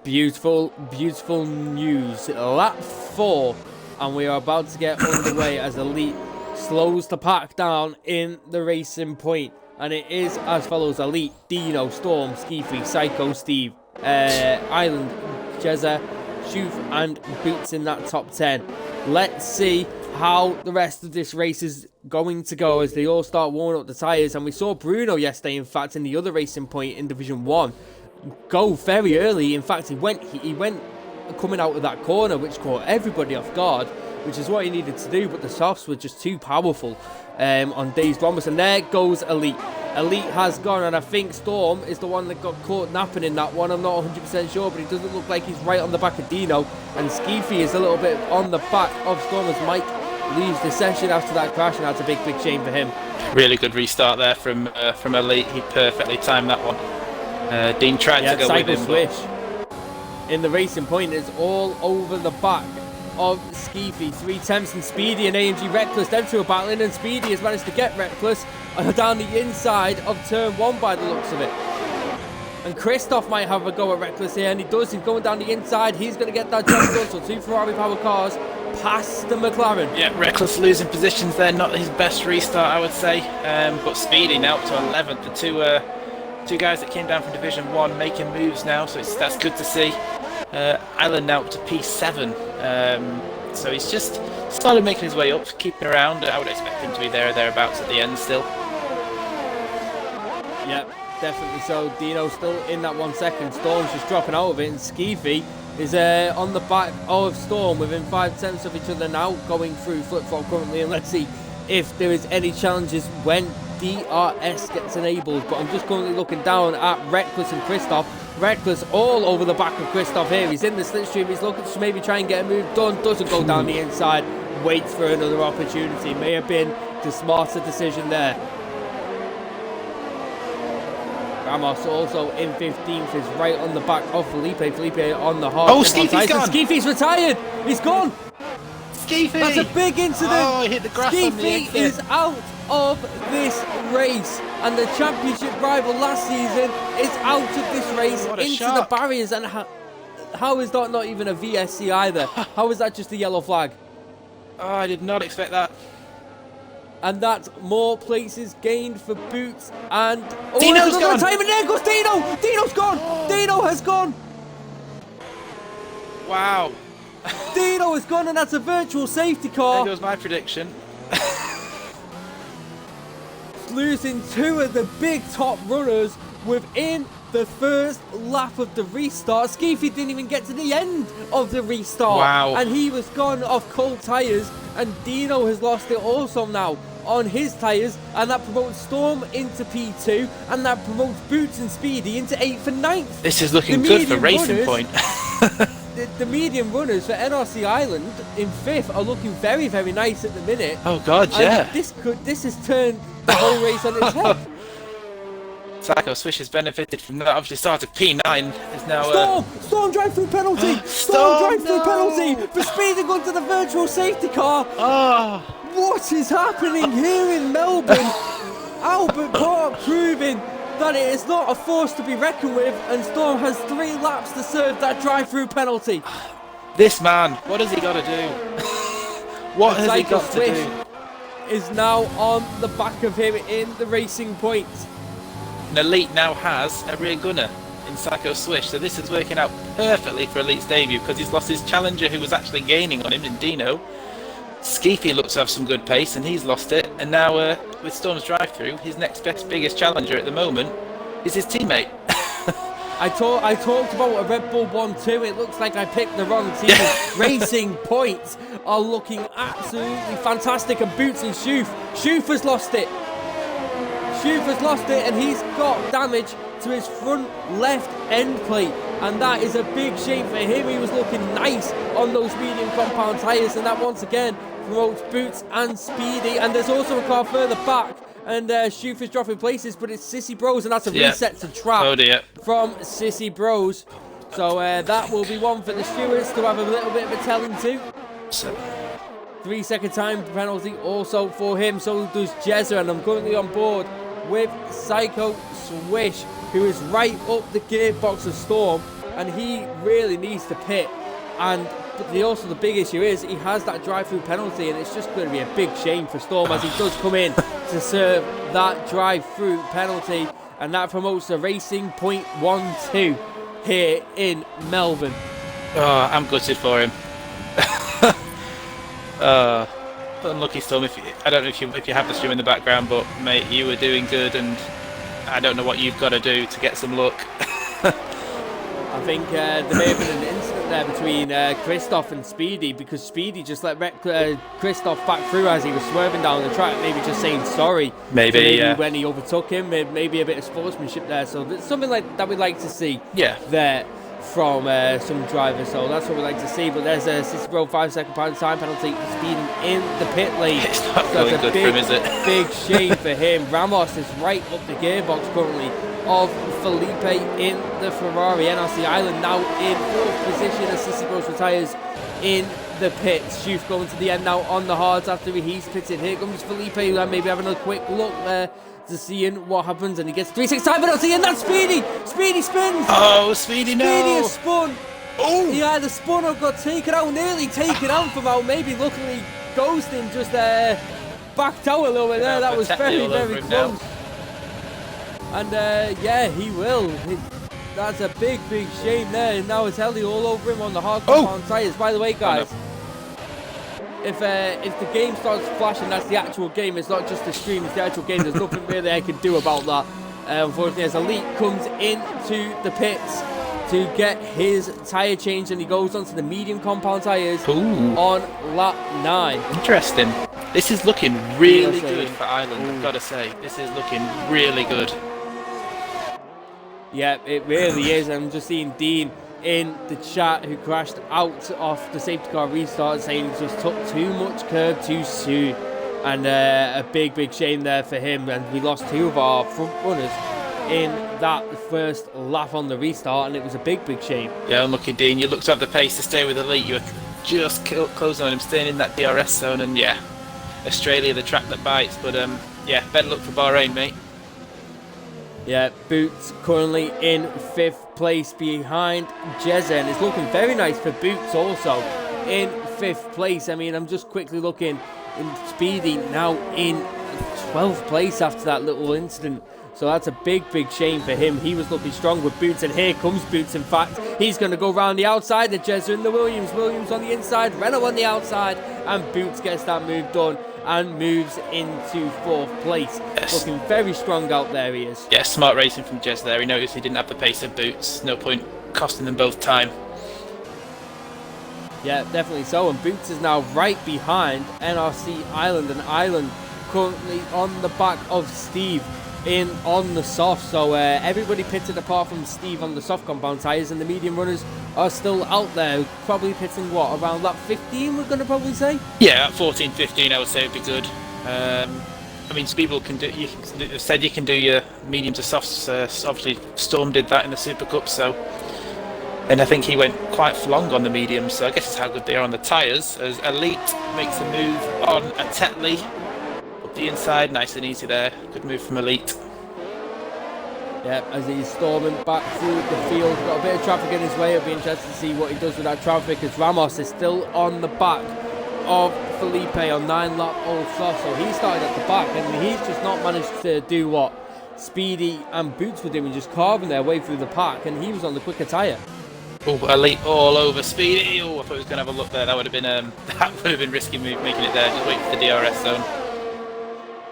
Beautiful, beautiful news. Lap 4, and we are about to get underway as Elite slows the pack down in the racing point. And it is as follows: Elite, Dino, Storm, Skeefy, Psycho, Steve, Island, Jezza, Shoof and Boots in that top 10. Let's see how the rest of this race is going to go as they all start warming up the tyres. And we saw Bruno yesterday, in fact, in the other racing point in Division 1, go very early. In fact, he went coming out of that corner, which caught everybody off guard, which is what he needed to do, but the softs were just too powerful on Dazed Bombers. And there goes Elite. Elite has gone, and I think Storm is the one that got caught napping in that one. I'm not 100% sure, but he doesn't look like he's right on the back of Dino. And Skeefy is a little bit on the back of Storm as Mike leaves the session after that crash, and that's a big, big shame for him. Really good restart there from Elite. He perfectly timed that one. Dean tried to go with him. Swish in the racing point is all over the back of Skeefy. 3 temps and Speedy and AMG Reckless. Them two are battling, and Speedy has managed to get Reckless down the inside of turn 1 by the looks of it. And Christoph might have a go at Reckless here, and he does. He's going down the inside. He's going to get that job done. So 2 Ferrari power cars past the McLaren. Yeah, Reckless losing positions there. Not his best restart, I would say. But Speedy now up to 11th. The two guys that came down from Division 1 making moves now, so that's good to see. Island now up to P7, so he's just started making his way up, keeping around. I would expect him to be there or thereabouts at the end still. Yep, definitely so. Dino's still in that 1 second. Storm's just dropping out of it, and Skeefy is on the back of Storm within 5 tenths of each other now, going through flip-flop currently. And let's see if there is any challenges when DRS gets enabled. But I'm just currently looking down at Reckless and Christoph. Reckless all over the back of Christoph here. He's in the slipstream. He's looking to maybe try and get a move done. Doesn't go down the inside. Waits for another opportunity. May have been the smarter decision there. Ramos also in 15th is right on the back of Felipe. Felipe on the hard. Oh, Skeefy's gone. Skeefy's retired. He's gone. Skeefy. That's a big incident. Oh, he hit the grass on the exit. Skeefy is out of this race, and the championship rival last season is out of this race into the barriers. And how is that not even a VSC either? How is that just a yellow flag? Oh, I did not expect that. And that's more places gained for Boots. And Dino's gone. Time, and there goes Dino. Dino's gone. Oh. Dino has gone. Wow. Dino has gone, and that's a virtual safety car. There goes my prediction. Losing two of the big top runners within the first lap of the restart. Skeefy didn't even get to the end of the restart. Wow. And he was gone off cold tyres. And Dino has lost it also now on his tyres. And that promotes Storm into P2. And that promotes Boots and Speedy into 8th and 9th. This is looking good for Racing Point. The medium runners for NRC Island in 5th are looking very, very nice at the minute. Oh God, yeah. And this has turned the whole race on its head. Psycho Swish has benefited from that. Obviously started P9 is now Storm drive-through penalty. Storm drive-through penalty for speeding onto the virtual safety car. Oh. What is happening here in Melbourne? Albert Park proving that it is not a force to be reckoned with, and Storm has 3 laps to serve that drive-through penalty. This man, what has he got to do? What has he got to do? Is now on the back of him in the Racing Point. And Elite now has a rear gunner in Psycho Swish, so this is working out perfectly for Elite's debut because he's lost his challenger who was actually gaining on him in Dino. Skeefy looks to have some good pace and he's lost it, and now with Storm's drive-through, his next best biggest challenger at the moment is his teammate. I talked about a Red Bull 1-2. It looks like I picked the wrong team. Racing Points are looking absolutely fantastic, and Boots and Shoof has lost it. Shoof has lost it, and he's got damage to his front left end plate, and that is a big shame for him. He was looking nice on those medium compound tyres, and that once again promotes Boots and Speedy. And there's also a car further back, and Shoof is dropping places, but it's Sissy Bros, and that's a reset to trap from Sissy Bros. So that will be one for the stewards to have a little bit of a telling to. 3-second time penalty also for him, so does Jezza, and I'm currently on board with Psycho Swish, who is right up the gearbox of Storm, and he really needs to pit. And also the big issue is he has that drive-through penalty, and it's just going to be a big shame for Storm as he does come in to serve that drive-through penalty, and that promotes the Racing Point 1-2 here in Melbourne. Oh, I'm gutted for him. Unlucky Storm. I don't know if you have the stream in the background, but mate, you were doing good, and I don't know what you've got to do to get some luck. I think there may have been an incident there between Christoph and Speedy, because Speedy just let Christoph back through as he was swerving down the track, maybe just saying sorry. Maybe when he overtook him, maybe a bit of sportsmanship there. So it's something like that we'd like to see there from some drivers. So that's what we'd like to see. But there's a 5-second time penalty for speeding in the pit lane. It's not going good for him, is it? Big shame for him. Ramos is right up the gearbox currently of Felipe in the Ferrari. NRC Island now in 4th position as Sissy Bros retires in the pits. Shoof going to the end now on the hards after he's pitted. Here comes Felipe, who maybe having a quick look there to seeing what happens, and he gets 3-6 time penalty, and that's Speedy! Speedy spins! Oh, Speedy, no! Speedy has spun! Oh! He either spun or got taken out, nearly taken out from out, maybe luckily Ghosting just backed out a little bit there. That was very, very close. And yeah, he will. That's a big, big shame there. And now it's Ellie all over him on the hard compound tyres. By the way, guys, if the game starts flashing, that's the actual game. It's not just the stream, it's the actual game. There's nothing really I can do about that. Unfortunately, as Elite comes into the pits to get his tyre changed, and he goes onto the medium compound tyres on lap 9. Interesting. This is looking really good for Ireland, I've got to say. This is looking really good. Yeah, it really is. I'm just seeing Dean in the chat who crashed out off the safety car restart, saying he just took too much curb too soon. And a big, big shame there for him. And we lost 2 of our front runners in that first lap on the restart, and it was a big, big shame. Yeah, unlucky Dean. You looked to have the pace to stay with Elite. You were just closing on him, staying in that DRS zone, and yeah, Australia, the track that bites. But yeah, better luck for Bahrain, mate. Yeah, Boots currently in 5th place behind Jezza, and it's looking very nice for Boots also in 5th place. I mean, I'm just quickly looking, in Speedy now in 12th place after that little incident. So that's a big shame for him. He was looking strong with Boots, and here comes Boots. In fact, he's going to go round the outside. The Jezza and the Williams. Williams on the inside, Renault on the outside, and Boots gets that move done and moves into 4th place. Yes. Looking very strong out there, he is. Yeah, smart racing from Jez there. He noticed he didn't have the pace of Boots. No point costing them both time. Yeah, definitely so. And Boots is now right behind NRC Island, and Island currently on the back of Steve in on the soft. So everybody pitted apart from Steve on the soft compound tyres, and the medium runners are still out there, probably pitting what, around lap 15 we're going to probably say? Yeah, at 14, 15 I would say would be good. I mean, people can do, you said you can do your medium to softs. Obviously Storm did that in the Super Cup, so, and I think he went quite long on the medium, so I guess it's how good they are on the tyres. As Elite makes a move on a Tetley up the inside, nice and easy there. Good move from Elite. Yeah, as he's storming back through the field, got a bit of traffic in his way. It'll be interesting to see what he does with that traffic, as Ramos is still on the back of Felipe on 9-lap-old soft. So he started at the back, and he's just not managed to do what Speedy and Boots were doing, just carving their way through the pack, and he was on the quicker tyre. Oh, Elite all over Speedy. Oh, I thought he was going to have a look there. That would have been risky move making it there. Just wait for the DRS zone.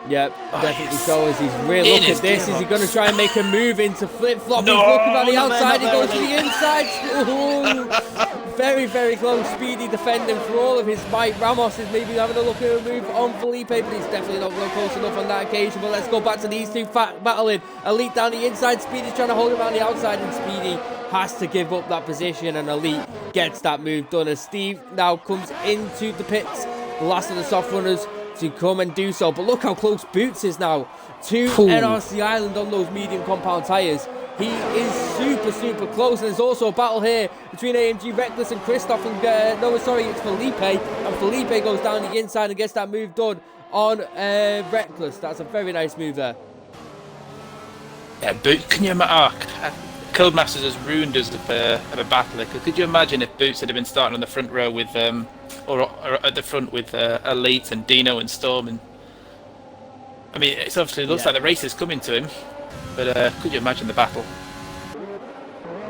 Yeah, definitely so. As he's really look at this, is he going to try and make a move into flip-flop? No, he's looking at the no, outside, he no, goes no. to the inside. Ooh, very close. Speedy defending for all of his might. Ramos is maybe having a look at a move on Felipe, but he's definitely not going close enough on that occasion. But let's go back to these two battling. Elite down the inside, Speedy's trying to hold him on the outside, and Speedy has to give up that position, and Elite gets that move done as Steve now comes into the pits, the last of the soft runners to come and do so. But look how close Boots is now to NRC Island on those medium compound tyres. He is super close, and there's also a battle here between AMG Reckless and Christoph, and it's Felipe, and Felipe goes down the inside and gets that move done on Reckless. That's a very nice move there. Yeah, Boots, can you imagine? Codemasters has ruined us of a battle. Could you imagine if Boots had been starting on the front row with, or at the front with Elite and Dino and Storm? And I mean, it obviously looks like the race is coming to him, but could you imagine the battle?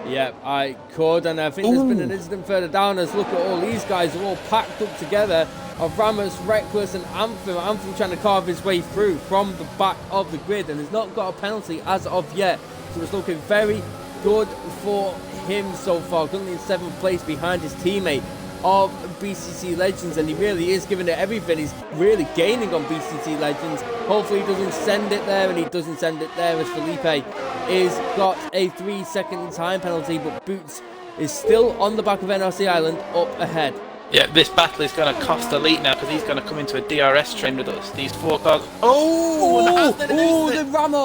Yeah, I could, and I think there's been an incident further down. As look at all these guys are all packed up together of Ramos, Reckless, and Anthem. Anthem trying to carve his way through from the back of the grid, and has not got a penalty as of yet. So it's looking very good for him so far, currently in 7th place behind his teammate of BCC Legends, and he really is giving it everything. He's really gaining on BCC Legends. Hopefully he doesn't send it there, and he doesn't send it there, as Felipe is got a 3-second time penalty, but Boots is still on the back of NRC Island up ahead. Yeah, this battle is going to cost Elite now, because he's going to come into a DRS train with us. These 4 cars. The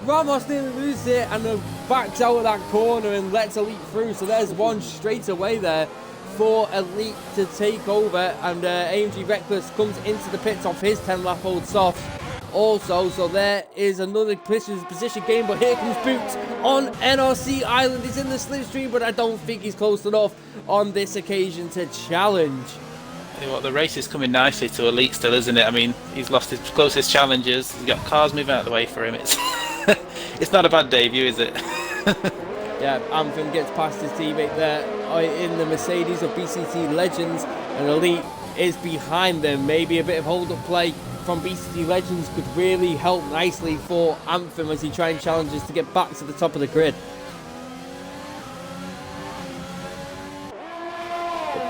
Ramos nearly loses it, and then backs out of that corner and lets Elite through. So there's one straight away there for Elite to take over, and AMG Reckless comes into the pits off his 10-lap-old softs also. So there is another position game, but here comes Boots on NRC Island. He's in the slipstream, but I don't think he's close enough on this occasion to challenge. Tell you what, the race is coming nicely to Elite still, isn't it? I mean, he's lost his closest challenges. He's got cars moving out of the way for him. It's not a bad debut, is it? Yeah, Anthem gets past his teammate there in the Mercedes of BCT Legends, and Elite is behind them. Maybe a bit of hold-up play from BCT Legends could really help nicely for Anthem as he tries and challenges to get back to the top of the grid.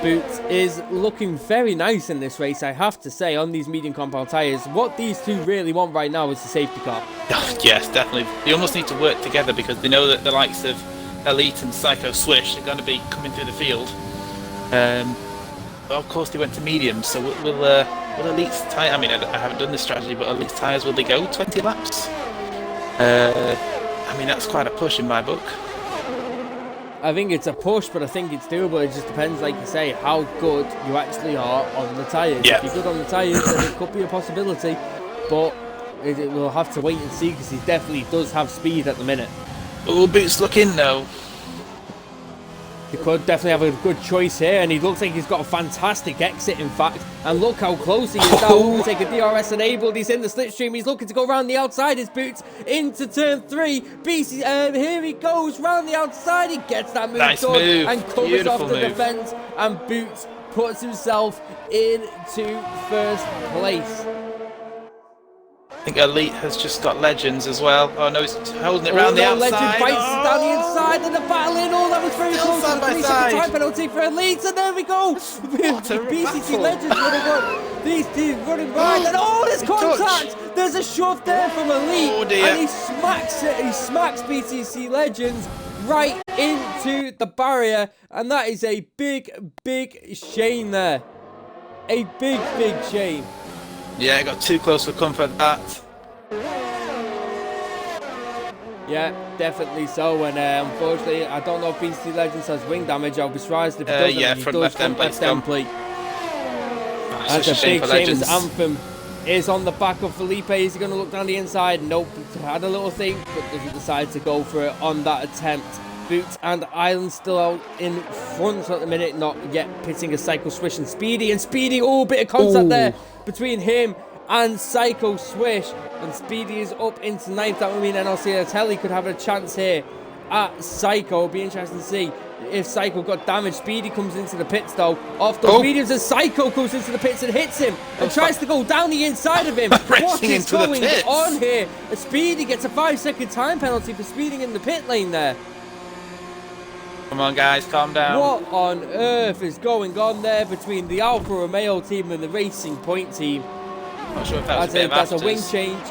Boots is looking very nice in this race, I have to say, on these medium compound tyres. What these two really want right now is the safety car. Oh, yes, definitely. They almost need to work together, because they know that the likes of Elite and Psycho Swish are going to be coming through the field. But of course they went to medium, so will Elite's tyre, I mean, I haven't done this strategy, but Elite's tyres, will they go 20 laps? I mean, that's quite a push in my book. I think it's a push, but I think it's doable. It just depends, like you say, how good you actually are on the tyres. Yeah. If you're good on the tyres, then it could be a possibility, but we'll have to wait and see, because he definitely does have speed at the minute. Oh, Boots looking, no. He could definitely have a good choice here, and he looks like he's got a fantastic exit, in fact. And look how close he is now. We'll take a DRS enabled. He's in the slipstream. He's looking to go around the outside. His boots into turn 3. BC, here he goes round the outside. He gets that move done and covers off the defense. And Boots puts himself into first place. I think Elite has just got Legends as well. Oh no, he's holding it round the outside. Legend bites down the inside and the battle in. Oh, that was very close. Side by 3 side. second time penalty for Elite, and there we go. BCT Legends running on. These teams running by. And oh, there's contact. There's a shove there from Elite. Oh dear. And he smacks it. He smacks BTC Legends right into the barrier. And that is a big, big shame there. A big, big shame. Yeah, got too close for comfort, that. Yeah, definitely so. And unfortunately, I don't know if BC Legends has wing damage. I'll be surprised if he doesn't. Yeah, front left end plate. That's a big shame as Anthem is on the back of Felipe. Is he going to look down the inside? Nope. Had a little think, but doesn't decide to go for it on that attempt. Boots and Island still out in front at the minute, not yet pitting a Psycho Swish and Speedy. And Speedy, oh, bit of contact there between him and Psycho Swish. And Speedy is up into 9th. That would mean NLC Telly could have a chance here at Psycho. It'll be interesting to see if Psycho got damaged. Speedy comes into the pits though, off those mediums, and Psycho comes into the pits and hits him and tries to go down the inside of him. What is going on here? Speedy gets a 5-second time penalty for speeding in the pit lane there. Come on guys, calm down. What on earth is going on there between the Alfa Romeo team and the Racing Point team? Not sure if that's a wing change,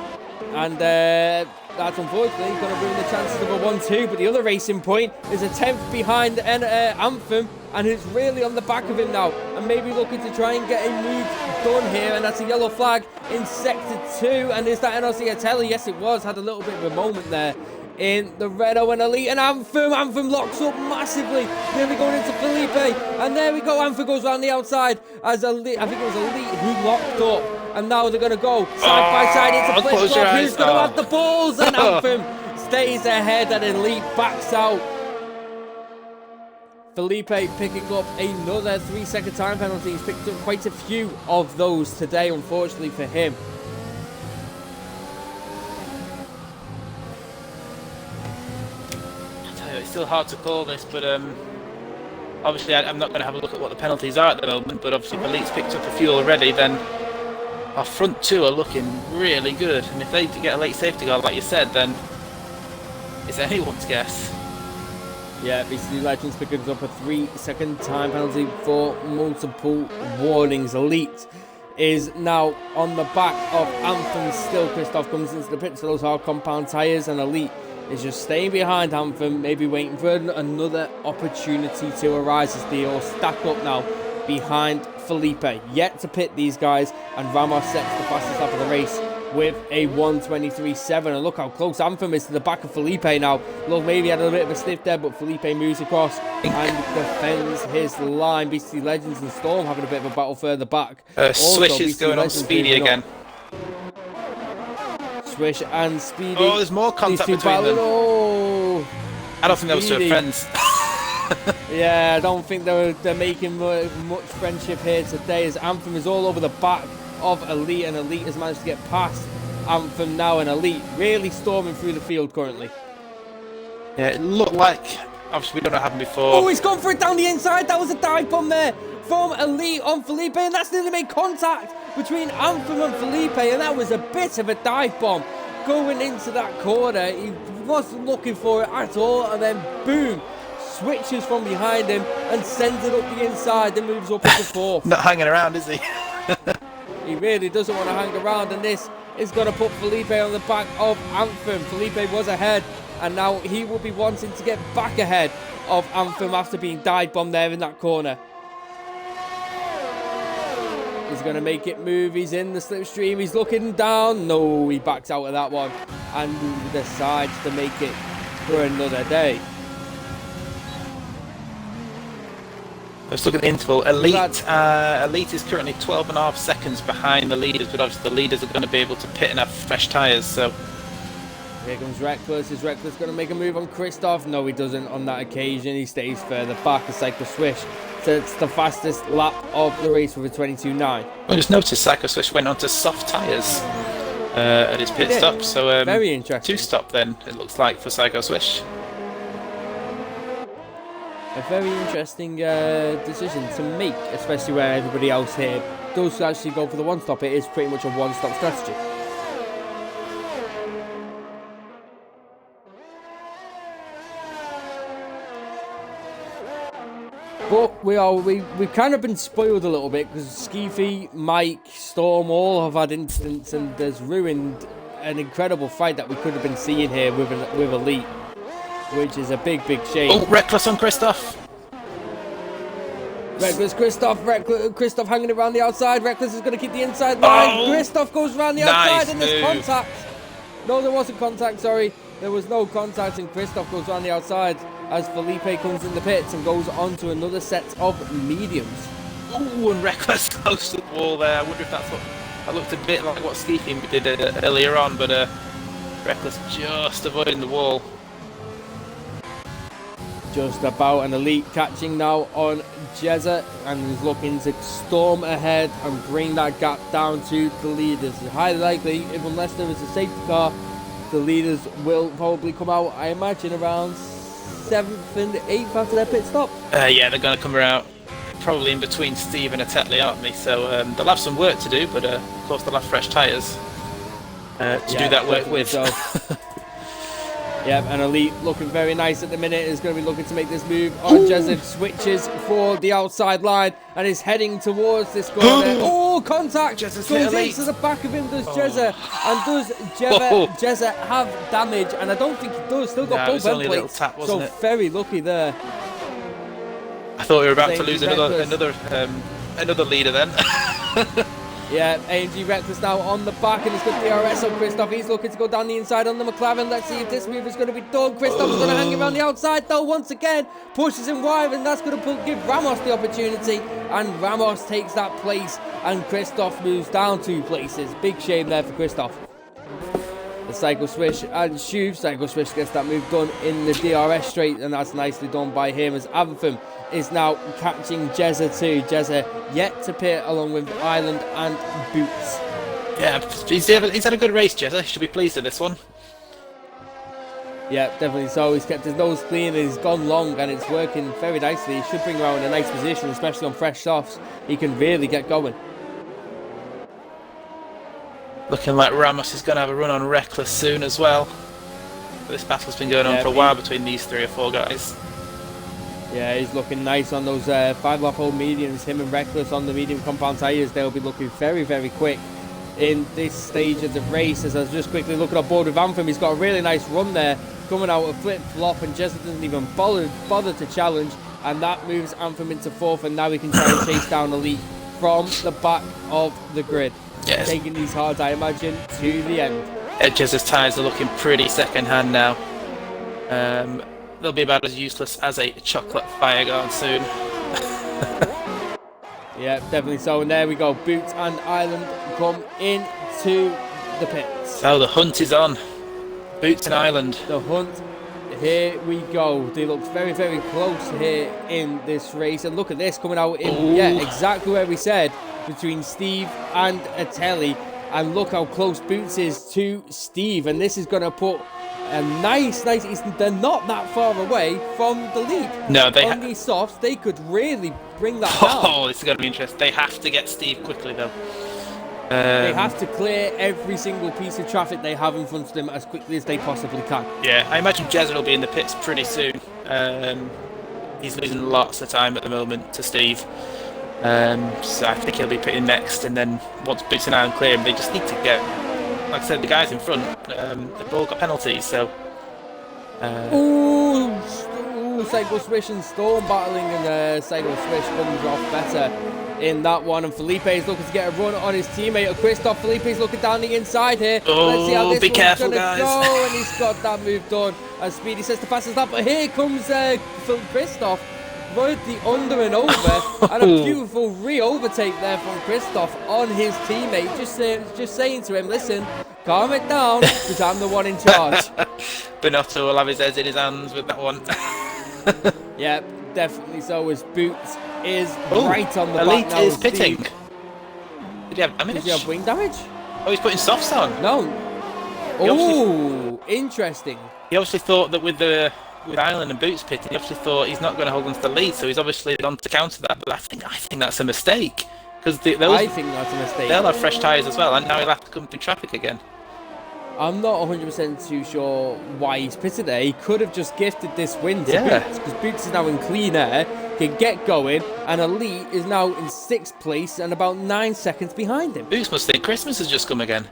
and that's unfortunately going to ruin the chances of a 1-2. But the other Racing Point is a 10th behind Anthem, and it's really on the back of him now, and maybe looking to try and get a move done here. And that's a yellow flag in Sector 2. And is that NLC Ateli? Yes, it was. Had a little bit of a moment there in the Renault and Elite, and Anthem locks up massively, nearly going into Felipe, and there we go. Anthem goes around the outside as Elite, I think it was Elite who locked up, and now they're going to go side by side into flip-flop. Who's going to have the balls? And Anthem stays ahead, and Elite backs out. Felipe picking up another 3-second time penalty. He's picked up quite a few of those today, unfortunately for him. It's still hard to call this, but obviously I'm not going to have a look at what the penalties are at the moment, but obviously if Elite's picked up a few already, then our front two are looking really good, and if they get a late safety car like you said, then it's anyone's guess. Yeah, BC Legends picking up a 3-second time penalty for multiple warnings. Elite is now on the back of Anthem still. Christoph comes into the pits for those hard compound tyres, and Elite is just staying behind Anthem, maybe waiting for another opportunity to arise as they all stack up now behind Felipe. Yet to pit these guys, and Ramos sets the fastest lap of the race with a 1:23.7. And look how close Anthem is to the back of Felipe now. Look, maybe had a bit of a sniff there, but Felipe moves across and defends his line. BC Legends and Storm having a bit of a battle further back. Swish is going on Speedy again. Swish and Speedy. Oh, there's more contact between them. Oh, I don't think those two are friends. Yeah, I don't think they're making much friendship here today, as Anthem is all over the back of Elite, and Elite has managed to get past Anthem now, and Elite really storming through the field currently. Yeah, it looked like, obviously we don't know what happened before. Oh, he's gone for it down the inside. That was a dive bomb there from Elite on Felipe, and that's nearly made contact between Anthem and Felipe, and that was a bit of a dive bomb going into that corner. He wasn't looking for it at all, and then boom, switches from behind him and sends it up the inside, then moves up into 4th. Not hanging around, is he? He really doesn't want to hang around, and this is going to put Felipe on the back of Anthem. Felipe was ahead, and now he will be wanting to get back ahead of Anthem after being dive bombed there in that corner. He's going to make it move. He's in the slipstream. He's looking down. No, he backs out of that one and decides to make it for another day. Let's look at the interval. Elite is currently 12.5 seconds behind the leaders, but obviously the leaders are going to be able to pit and have fresh tyres, so Here comes Reckless. Is Reckless going to make a move on Christoph? No, he doesn't on that occasion. He stays further back. A Psycho Swish sets the fastest lap of the race with a 22.9. I just noticed Psycho Swish went onto soft tyres at his pit stop. So very interesting. 2-stop then, it looks like, for Psycho Swish. A very interesting decision to make, especially where everybody else here does actually go for the one-stop. It is pretty much a one-stop strategy. But we've kind of been spoiled a little bit because Skeefy, Mike, Storm all have had incidents, and there's ruined an incredible fight that we could have been seeing here with Elite, which is a big shame. Oh, Reckless on Christoph. Reckless, Christoph hanging around the outside. Reckless is going to keep the inside line. Oh, Christoph goes around the nice outside, and there's move. contact. No, there wasn't contact, sorry. There was no contact, and Christoph goes around the outside as Felipe comes in the pits and goes on to another set of mediums. Oh, and Reckless close to the wall there. I wonder if that's what... That looked a bit like what Skeefy did earlier on, but Reckless just avoiding the wall. Just about an Elite catching now on Jezza, and he's looking to storm ahead and bring that gap down to the leaders. It's highly likely, unless there is a safety car, the leaders will probably come out, I imagine, around 7th and 8th after their pit stop. Yeah, they're going to come out probably in between Steve and Atetley, aren't they? So they'll have some work to do, but of course they'll have fresh tyres to do that work with. So. Yep, and Elite looking very nice at the minute is going to be looking to make this move on Jezza. Switches for the outside line and is heading towards this corner. Oh, contact! Jezza's Goes into the back of him, does Jezza. And does Jezza have damage? And I don't think he does. Still got both end plates. Tap, so it? Very lucky there. I thought we were about to lose another leader then. Yeah, AMG Reckless now on the back, and he's got DRS on Christoph. He's looking to go down the inside on the McLaren. Let's see if this move is going to be done. Christoph's going to hang around the outside, though, once again. Pushes him wide, and that's going to give Ramos the opportunity. And Ramos takes that place, and Christoph moves down 2 places. Big shame there for Christoph. The Psycho Swish and Shuv. Psycho Swish gets that move done in the DRS straight, and that's nicely done by him as Anthem is now catching Jezza too. Jezza yet to pit along with Island and Boots. Yeah, he's had a good race, Jezza. He should be pleased with this one. Yeah, definitely so. He's kept his nose clean and he's gone long, and it's working very nicely. He should bring around in a nice position, especially on fresh softs. He can really get going. Looking like Ramos is going to have a run on Reckless soon as well. This battle's been going on for a while between these 3 or 4 guys. Yeah, he's looking nice on those 5-lap-old mediums. Him and Reckless on the medium compound tyres. They'll be looking very quick in this stage of the race. As I was just quickly looking on board with Anthem, he's got a really nice run there, coming out a flip-flop, and Jezza doesn't even bother to challenge, and that moves Anthem into 4th, and now we can try and chase down Elite from the back of the grid. Yes. Taking these hards, I imagine, to the end. Jezza's tyres are looking pretty second-hand now. They'll be about as useless as a chocolate fireguard soon. Yeah, definitely so. And there we go. Boots and Island come into the pits. So the hunt is on. Boots and Island. The hunt. Here we go. They look very close here in this race. And look at this coming out in, exactly where we said, between Steve and Atetley. And look how close Boots is to Steve. And this is going to put a nice. They're not that far away from the lead. No, they on these softs, they could really bring that down. Oh, this is going to be interesting. They have to get Steve quickly, though. They have to clear every single piece of traffic they have in front of them as quickly as they possibly can. Yeah, I imagine Jezza will be in the pits pretty soon. He's losing lots of time at the moment to Steve. So I think he'll be pitting next, and then once Boots and Island clear him, they just need to get, like I said, the guys in front, they've all got penalties, so... Ooh, Psycho Swish and Storm battling, and Psycho Swish comes off better in that one, and Felipe is looking to get a run on his teammate Christoph. Felipe is looking down the inside here. Oh, let's see how this be one's careful, gonna guys. go, and he's got that move done. And Speedy says the fastest lap, but here comes Christoph rode the under and over, and a beautiful re-overtake there from Christoph on his teammate, just saying to him, listen, calm it down, because I'm the one in charge. Binotto will have his head in his hands with that one. Yeah, definitely so, as Boots is right on the Elite back now. is pitting. Did he have damage? Does he have wing damage? Oh, he's putting softs on. No. Oh, interesting. He obviously thought that with Ireland and Boots pitting, he obviously thought he's not going to hold on to the lead, so he's obviously gone to counter that. But I think that's a mistake, because I think that's a mistake. They'll have fresh tyres as well, and now he'll have to come through traffic again. I'm not 100% too sure why he's pitted there. He could have just gifted this win to Boots, because Boots is now in clean air, can get going, and Elite is now in 6th place and about 9 seconds behind him. Boots must think Christmas has just come again.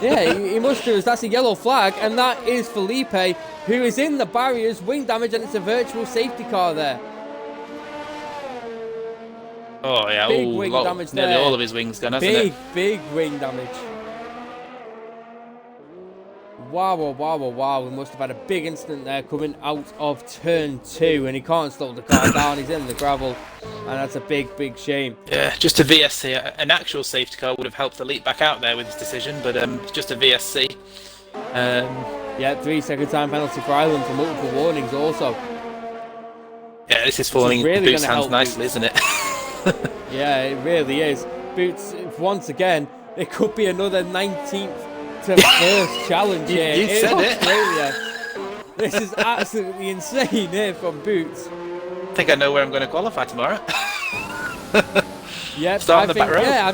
Yeah, he must do. That's a yellow flag, and that is Felipe, who is in the barriers, wing damage, and it's a virtual safety car there. Oh yeah, big wing damage there. Nearly all of his wings gone, hasn't it? Big wing damage. Wow, we must have had a big incident there coming out of turn 2, and he can't slow the car down. He's in the gravel, and that's a big shame. Yeah, just a VSC. An actual safety car would have helped Elite back out there with his decision, but just a VSC. Yeah, 3-second time penalty for Ireland for multiple warnings also. Yeah, this is falling in really Boots' hands nicely, isn't it? Yeah, it really is. Boots, once again, it could be another 19th to first challenge here you said in Australia. This is absolutely insane here from Boots. I think I know where I'm going to qualify tomorrow. Yeah, start on the back row. Yeah, I'm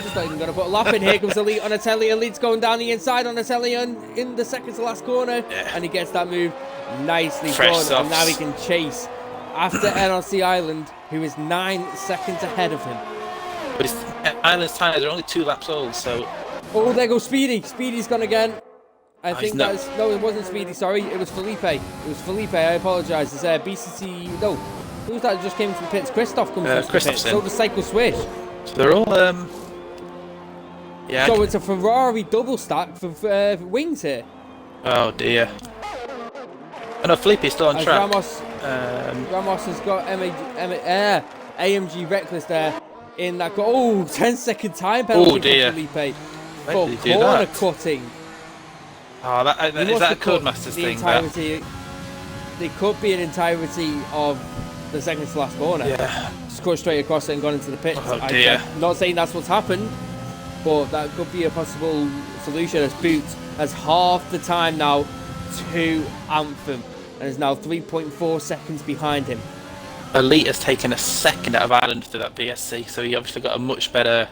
just not even going to put a lap in. Here comes Elite on Atelli. Elite's going down the inside on Atelli in the second to last corner, and he gets that move nicely done. And now he can chase after NRC Ireland, who is 9 seconds ahead of him. But Ireland's tyres are only 2 laps old, so. Oh, there goes Speedy. Speedy's gone again. I think no, it wasn't Speedy. Sorry, it was Felipe. I apologise. It's BCC. No, who's that? Just came from the pits. Christoph comes from the pits. So the cycle switch. So they're all yeah. So it's a Ferrari double stack for wings here. Oh dear. Oh no, Felipe's still on track. Ramos has got AMG Reckless there in that. 10-second time penalty for Felipe for corner cutting. Oh, is that a Codemasters thing? They could be an entirety of the second to last corner. Yeah. Just cut straight across it and gone into the pits. Oh dear. I'm not saying that's what's happened, but that could be a possible solution, as Boots has half the time now to Anthem and is now 3.4 seconds behind him. Elite has taken a second out of Ireland for that VSC, so he obviously got a much better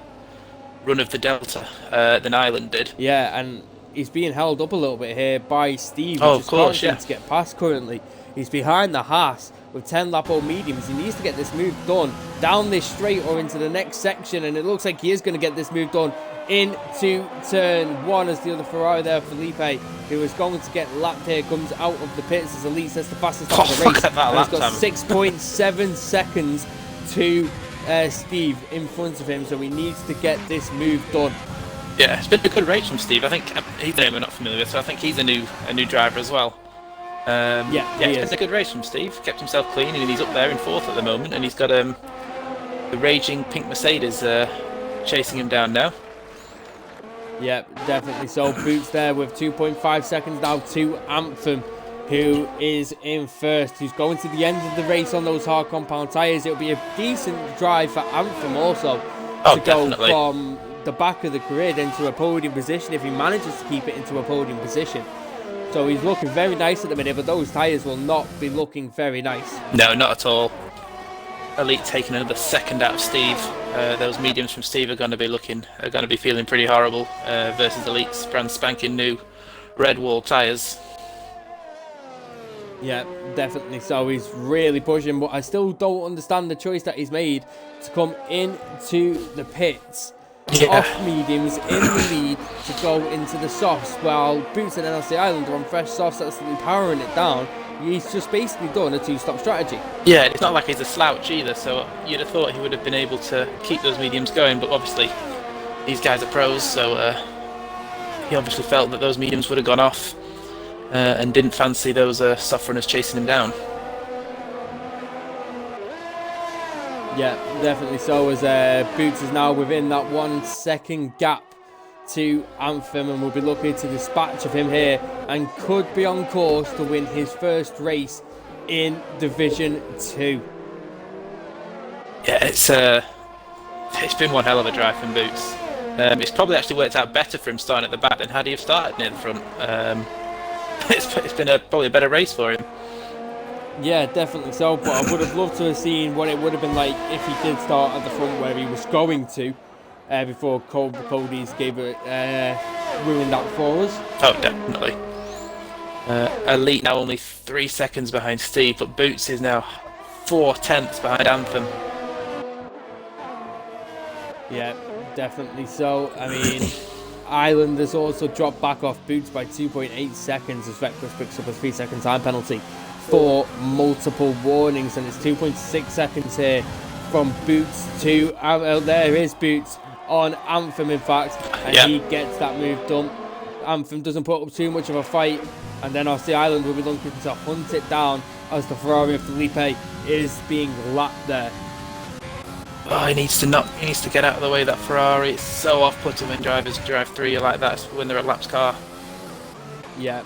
run of the Delta than Ireland did. Yeah, and he's being held up a little bit here by Steve, which is to get past currently. He's behind the Haas with 10 lap old mediums. He needs to get this move done down this straight or into the next section, and it looks like he is going to get this move done into turn 1 as the other Ferrari there, Felipe, who is going to get lapped here, comes out of the pits as Elite says the fastest lap of the race. Look at that lap he's got 6.7 seconds to Steve in front of him, so he needs to get this move done. Yeah, it's been a good race from Steve. I think he's a name we're not familiar with, so I think he's a new driver as well. It's been a good race from Steve. Kept himself clean, and he's up there in 4th at the moment, and he's got the raging pink Mercedes chasing him down now. Yep, definitely so. Boots there with 2.5 seconds now to Anthem, who is in first, who's going to the end of the race on those hard compound tyres. It'll be a decent drive for Anthem also to go from the back of the grid into a podium position if he manages to keep it into a podium position. So he's looking very nice at the minute, but those tyres will not be looking very nice. No, not at all. Elite taking another second out of Steve. Those mediums from Steve are going to be feeling pretty horrible versus Elite's brand spanking new red wall tyres. Yeah, definitely so. He's really pushing, but I still don't understand the choice that he's made to come into the pits off mediums in the lead to go into the softs, while Boots and NLC Island are on fresh softs, absolutely powering it down. He's just basically done a 2-stop strategy. Yeah, it's not like he's a slouch either, so you'd have thought he would have been able to keep those mediums going, but obviously these guys are pros, so he obviously felt that those mediums would have gone off and didn't fancy those soft runners chasing him down. Yeah, definitely so, as Boots is now within that 1 second gap to Anthem, and we'll be looking to dispatch of him here and could be on course to win his first race in Division 2. Yeah, it's been one hell of a drive from Boots. It's probably actually worked out better for him starting at the back than had he have started near the front. It's been probably a better race for him. Yeah, definitely so, but I would have loved to have seen what it would have been like if he did start at the front where he was going to, before Cody's gave it, ruined that for us. Oh, definitely. Elite now only 3 seconds behind Steve, but Boots is now 4/10 behind Anthem. Yeah, definitely so. I mean, Island has also dropped back off Boots by 2.8 seconds as Reckless picks up a 3-second time penalty for multiple warnings, and it's 2.6 seconds here from Boots to there is Boots on Anthem, in fact, and he gets that move done. Anthem doesn't put up too much of a fight, and then obviously Island will be looking to hunt it down as the Ferrari of Felipe is being lapped there. Oh, he needs to get out of the way of that Ferrari. It's so off-putting when drivers drive through you like that when they're a laps car. Yeah,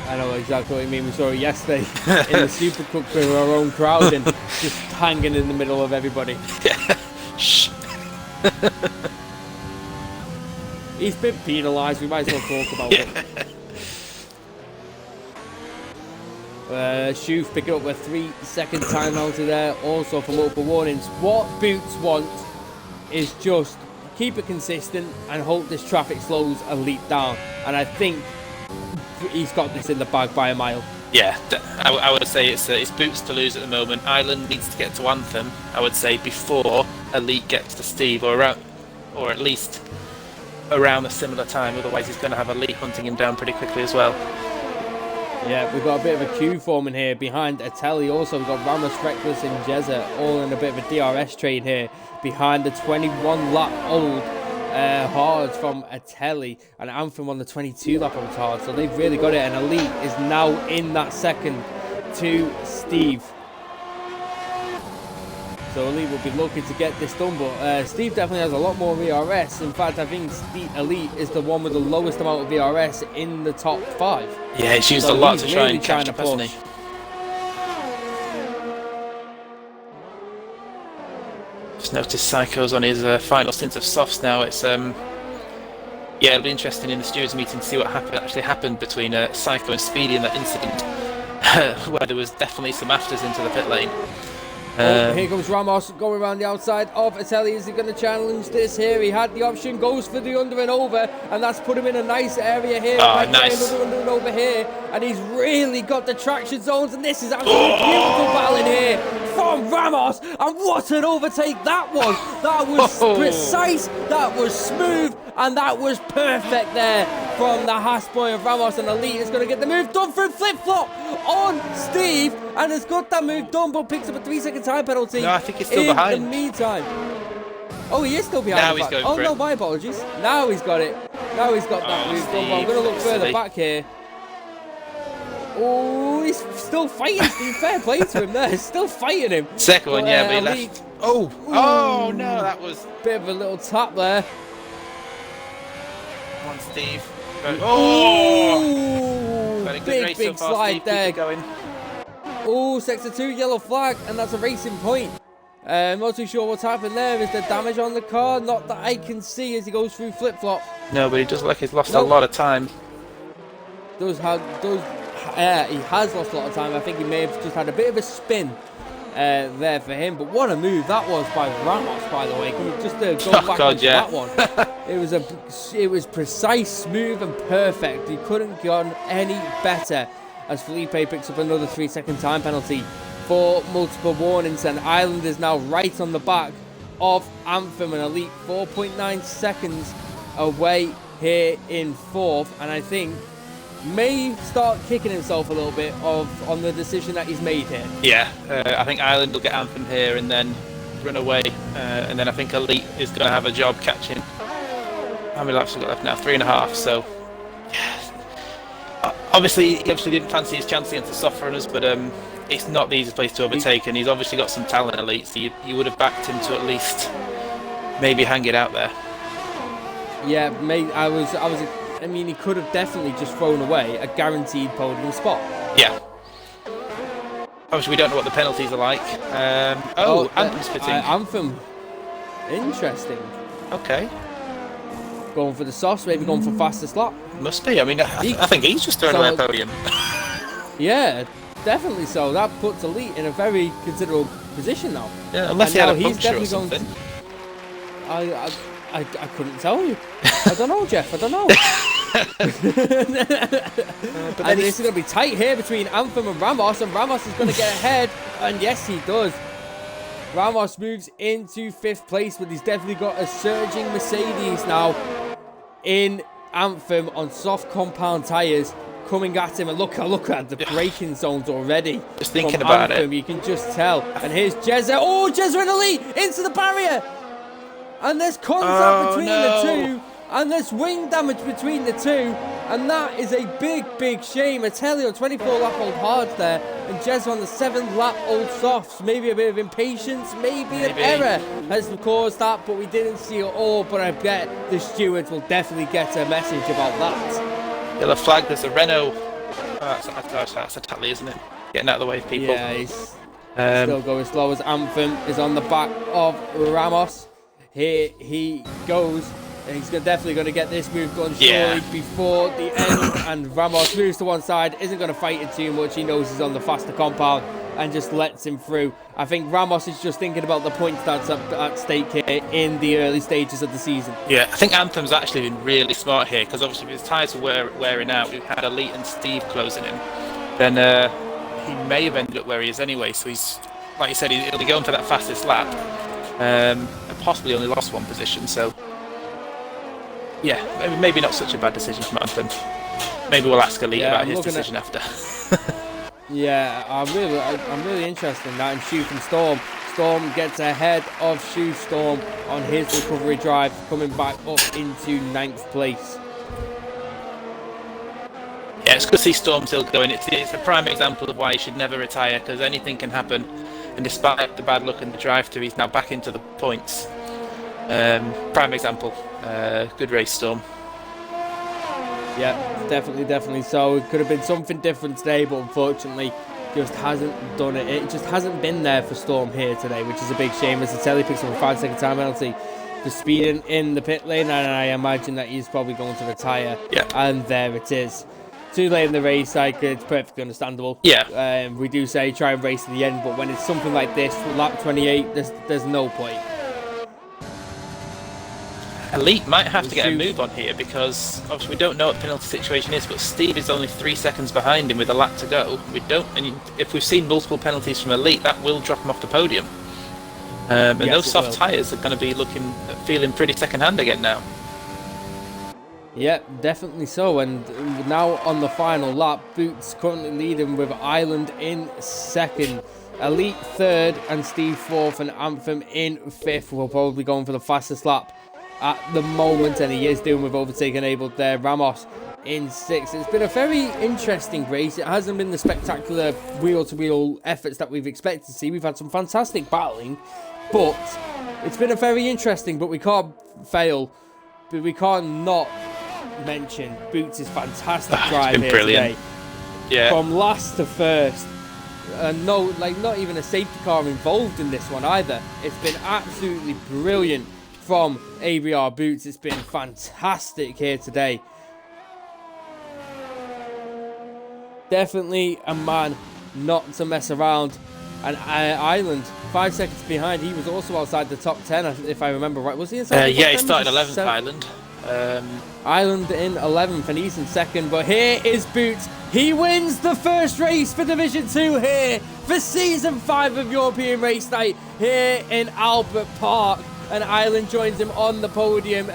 I know exactly what you mean. We saw it yesterday in the Super Cup with our own crowd and just hanging in the middle of everybody. Yeah. Shh. He's been penalised, we might as well talk about it. Shoof picking up a 3-second time penalty there, also for multiple warnings. What Boots want is just keep it consistent and hope this traffic slows Elite down. And I think he's got this in the bag by a mile. Yeah, I would say it's Boots to lose at the moment. Island needs to get to Anthem, I would say, before Elite gets to Steve, or at least around a similar time. Otherwise, he's going to have Elite hunting him down pretty quickly as well. Yeah, we've got a bit of a queue forming here behind Atelli. Also, we've got Ramos, Reckless, and Jezza all in a bit of a DRS trade here behind the 21-lap-old Hards from Atelli, and Anthem on the 22-lap-old Hards. So they've really got it, and Elite is now in that second to Steve. So Elite will be looking to get this done, but Steve definitely has a lot more VRS. In fact, I think Elite is the one with the lowest amount of VRS in the top 5. Yeah, he's used a lot to try and catch up, hasn't he? Just noticed Psycho's on his final stint of softs now. It's yeah, it'll be interesting in the stewards meeting to see what actually happened between Psycho and Speedy in that incident, where there was definitely some afters into the pit lane. Here comes Ramos going around the outside of Atelli. Is he going to challenge this here? He had the option, goes for the under and over, and that's put him in a nice area here. Oh, nice. Another under and over here, and he's really got the traction zones, and this is absolutely beautiful battle in here from Ramos. And what an overtake that was! That was precise, that was smooth, and that was perfect there from the Haas boy of Ramos. And Elite is going to get the move done through flip-flop on Steve, and has got that move done, but picks up a 3-second time penalty. No, I think he's still behind. In the meantime. Oh, he is still behind. Now he's going for no, it. my apologies. Now he's got it. Now he's got that move done. But I'm going to look further back here. Oh, he's still fighting Steve. Fair play to him there. He's still fighting him. Second one, yeah, but he left. Oh no, that was bit of a little tap there. Come on, Steve. Oh, big so far, slide Steve. there. Going. Oh, sector 2 yellow flag, and that's a racing point. I'm not too sure what's happened there. Is there damage on the car? Not that I can see as he goes through flip-flop. No, but he does look like he's lost a lot of time. He has lost a lot of time. I think he may have just had a bit of a spin there for him. But what a move that was by Ramos, by the way. Can you just go back to that one? It was precise, smooth, and perfect. He couldn't have gone any better. As Felipe picks up another 3-second time penalty for multiple warnings, and Island is now right on the back of Anthem and Elite, 4.9 seconds away here in 4th, and I think may start kicking himself a little bit on the decision that he's made here. Yeah, I think Island will get Anthem here and then run away, and then I think Elite is going to have a job catching. How many laps have we got left now? 3.5, so yeah. Obviously, he didn't fancy his chance against the soft runners, but it's not the easiest place to overtake, and he's obviously got some talent, Elite, so you would have backed him to at least maybe hang it out there. Yeah, mate, I mean, he could have definitely just thrown away a guaranteed podium spot. Yeah. Obviously, we don't know what the penalties are like. Anthem's fitting. Anthem. Interesting. Okay. Going for the softs, maybe going for fastest lap. Must be. I mean, I think he's just thrown away a podium. Yeah, definitely so. That puts Elite in a very considerable position now. Yeah, unless he had a puncture or something. I couldn't tell you. I don't know, Jeff. I don't know. And this is going to be tight here between Anthem and Ramos is going to get ahead, and yes, he does. Ramos moves into 5th place, but he's definitely got a surging Mercedes now in Anthem on soft compound tyres coming at him, and look at the braking zones already. Just thinking about Anthem, you can just tell. And here's Jezza. Oh, Jezza and Elite into the barrier, and there's contact between the two, and there's wing damage between the two, and that is a big shame. Atelio 24 lap old hards there, and Jez on the 7 lap old softs. Maybe a bit of impatience, maybe an error has caused that, but we didn't see it all. But I bet the stewards will definitely get a message about that. Yellow flag, there's a Renault. That's a tally, isn't it? Getting out of the way of people. Yeah, he's still going slow as Anthem is on the back of Ramos. Here he goes. And he's definitely going to get this move done surely before the end. And Ramos moves to one side, isn't going to fight it too much. He knows he's on the faster compound and just lets him through. I think Ramos is just thinking about the points that's at stake here in the early stages of the season. Yeah, I think Anthem's actually been really smart here, because obviously with his tyres were wearing out, we've had Elite and Steve closing him. Then he may have ended up where he is anyway. So he's, like you said, he'll be going for that fastest lap. And possibly only lost 1 position, so... yeah, maybe not such a bad decision from Anthem. Maybe we'll ask Elite about his decision after. Yeah, I'm really interested in that. And Shu from Storm. Storm gets ahead of Shu Storm on his recovery drive, coming back up into 9th place. Yeah, it's good to see Storm still going. It's a prime example of why he should never retire, because anything can happen. And despite the bad luck in the drive-through, he's now back into the points. Prime example. Good race, Storm. Yeah, definitely so. It could have been something different today, but unfortunately just hasn't done it. It just hasn't been there for Storm here today, which is a big shame, as Atelli picks up a 5-second time penalty for speeding in the pit lane, and I imagine that he's probably going to retire. Yeah. And there it is. Too late in the race, it's perfectly understandable. Yeah. We do say try and race to the end, but when it's something like this, lap 28, there's no point. Elite might have to get a move on here, because obviously we don't know what the penalty situation is, but Steve is only 3 seconds behind him with a lap to go. And if we've seen multiple penalties from Elite, that will drop him off the podium. And yes, those soft tyres are going to be feeling pretty second-hand again now. Yeah, definitely so. And now on the final lap, Boots currently leading with Island in 2nd. Elite 3rd and Steve 4th, and Anthem in 5th. We're probably going for the fastest lap at the moment, and he is doing with overtake enabled there. Ramos in 6th. It's been a very interesting race. It hasn't been the spectacular wheel-to-wheel efforts that we've expected to see. We've had some fantastic battling, but it's been a very interesting, but we can't not mention Boots' fantastic drive here today. Yeah. From last to first. Not even a safety car involved in this one either. It's been absolutely brilliant from ABR Boots. It's been fantastic here today. Definitely a man not to mess around. And Island, 5 seconds behind. He was also outside the top 10, if I remember right. Was he inside the top 10? He started 11th, Island. Island in 11th, and he's in 2nd. But here is Boots. He wins the first race for Division 2 here for Season 5 of European Race Night here in Albert Park. And Island joins him on the podium.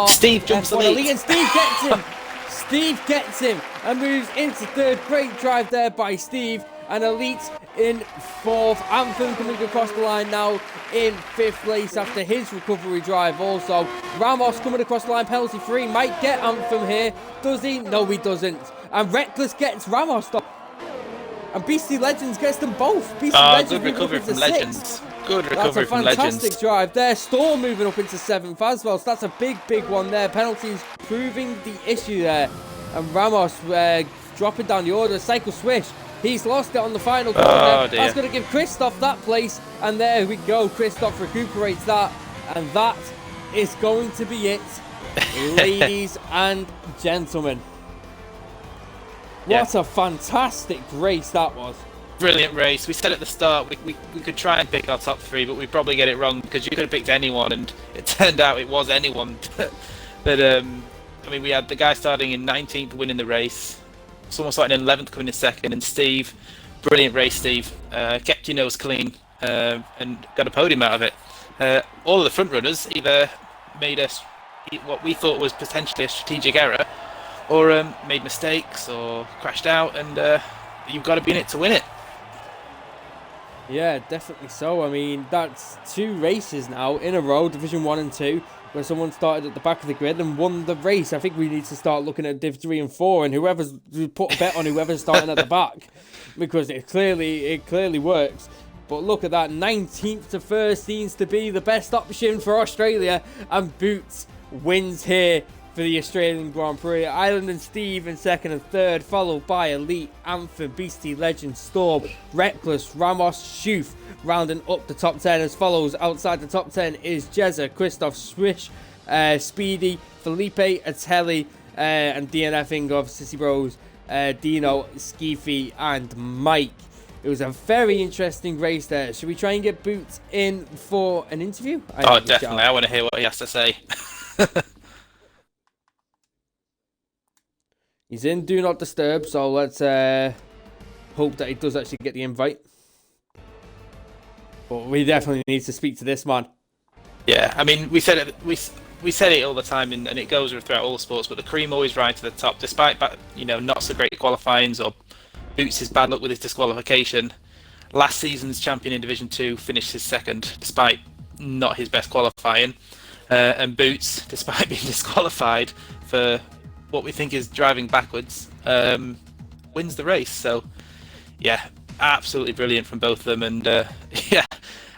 Steve jumps the lead. And Steve gets him. Steve gets him and moves into 3rd. Great drive there by Steve. And Elite in 4th. Anthem coming across the line now in 5th place after his recovery drive also. Ramos coming across the line, penalty free. Might get Anthem here. Does he? No, he doesn't. And Reckless gets Ramos. And Beastie Legends gets them both. Beastie Oh, Legends good moving up recovery into from 6th. Legends. Good That's recovery a from fantastic Legends. drive there. Storm moving up into 7th as well. So that's a big one there. Penalties proving the issue there. And Ramos dropping down the order. Cycle Swish. He's lost it on the final corner. Oh, dear. That's going to give Christoph that place. And there we go. Christoph recuperates that. And that is going to be it, ladies and gentlemen. What a fantastic race that was. Brilliant race. We said at the start we could try and pick our top 3, but we'd probably get it wrong because you could have picked anyone, and it turned out it was anyone. But I mean, we had the guy starting in 19th winning the race, someone starting in 11th coming in 2nd, and Steve, brilliant race, Steve. Kept your nose clean and got a podium out of it. All of the front runners either made what we thought was potentially a strategic error, or made mistakes or crashed out, and you've got to be in it to win it. Yeah, definitely so. I mean, that's 2 races now in a row, Division 1 and 2, where someone started at the back of the grid and won the race. I think we need to start looking at Div 3 and 4, and whoever's put a bet on whoever's starting at the back, because it clearly works. But look at that, 19th to 1st seems to be the best option for Australia, and Boots wins here for the Australian Grand Prix. Island and Steve in 2nd and 3rd, followed by Elite, Anthem, Beastie Legend, Storm, Reckless, Ramos, Shoof, rounding up the top 10. As follows, outside the top 10 is Jezza, Christoph, Swish, Speedy, Felipe, Atelli, and DNFing of Sissy Bros, Dino, Skeefy, and Mike. It was a very interesting race there. Should we try and get Boots in for an interview? Oh, definitely. I want to hear what he has to say. He's in Do Not Disturb, so let's hope that he does actually get the invite. But we definitely need to speak to this man. Yeah, I mean, we said it all the time, and it goes throughout all sports. But the cream always rise to the top, despite not so great qualifyings or Boots' bad luck with his disqualification. Last season's champion in Division 2 finished his 2nd, despite not his best qualifying. And Boots, despite being disqualified for what we think is driving backwards, wins the race. So yeah, absolutely brilliant from both of them. And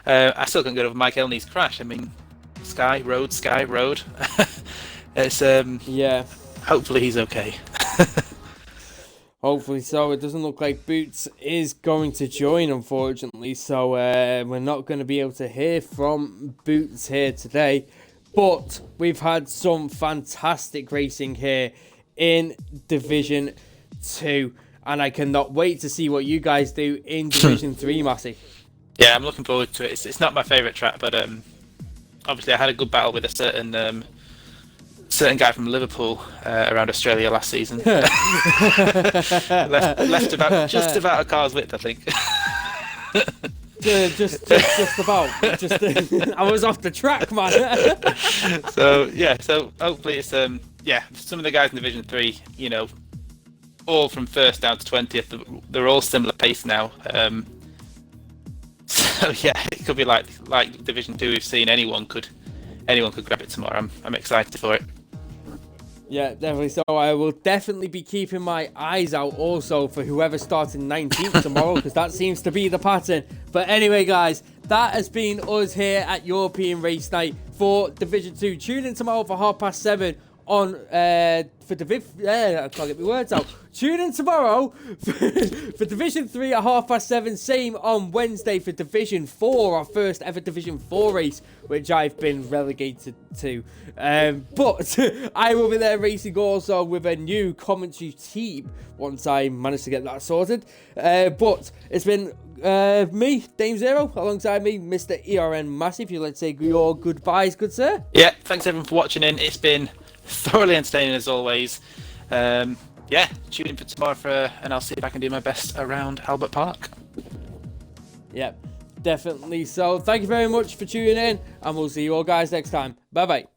I still can't get over Mike Elney's crash. I mean, sky road. It's yeah, hopefully he's okay. Hopefully so. It doesn't look like Boots is going to join, unfortunately, so we're not going to be able to hear from Boots here today. But we've had some fantastic racing here in Division 2, and I cannot wait to see what you guys do in Division 3, Massey. Yeah, I'm looking forward to it. It's not my favourite track, but obviously I had a good battle with a certain guy from Liverpool around Australia last season. left about just about a car's width, I think. just about. I was off the track, man. So hopefully it's some of the guys in Division 3, all from 1st down to 20th, they're all similar pace now. So yeah, it could be like Division 2 we've seen. Anyone could grab it tomorrow. I'm excited for it. Yeah, definitely. So I will definitely be keeping my eyes out also for whoever's starting 19th tomorrow, because that seems to be the pattern. But anyway, guys, that has been us here at European Race Night for Division 2. Tune in tomorrow for 7:30 on I can't get my words out. Tune in tomorrow for Division 3 at 7:30. Same on Wednesday for Division 4, our first ever Division 4 race, which I've been relegated to. But I will be there racing also with a new commentary team once I manage to get that sorted. But it's been me, Dame Zero, alongside me, Mr. ERN Massive. You let's say your goodbyes, good sir. Yeah, thanks everyone for watching in. It's been thoroughly entertaining as always. Tune in for tomorrow and I'll see if I can do my best around Albert Park. Yep, definitely. So thank you very much for tuning in, and we'll see you all guys next time. Bye bye.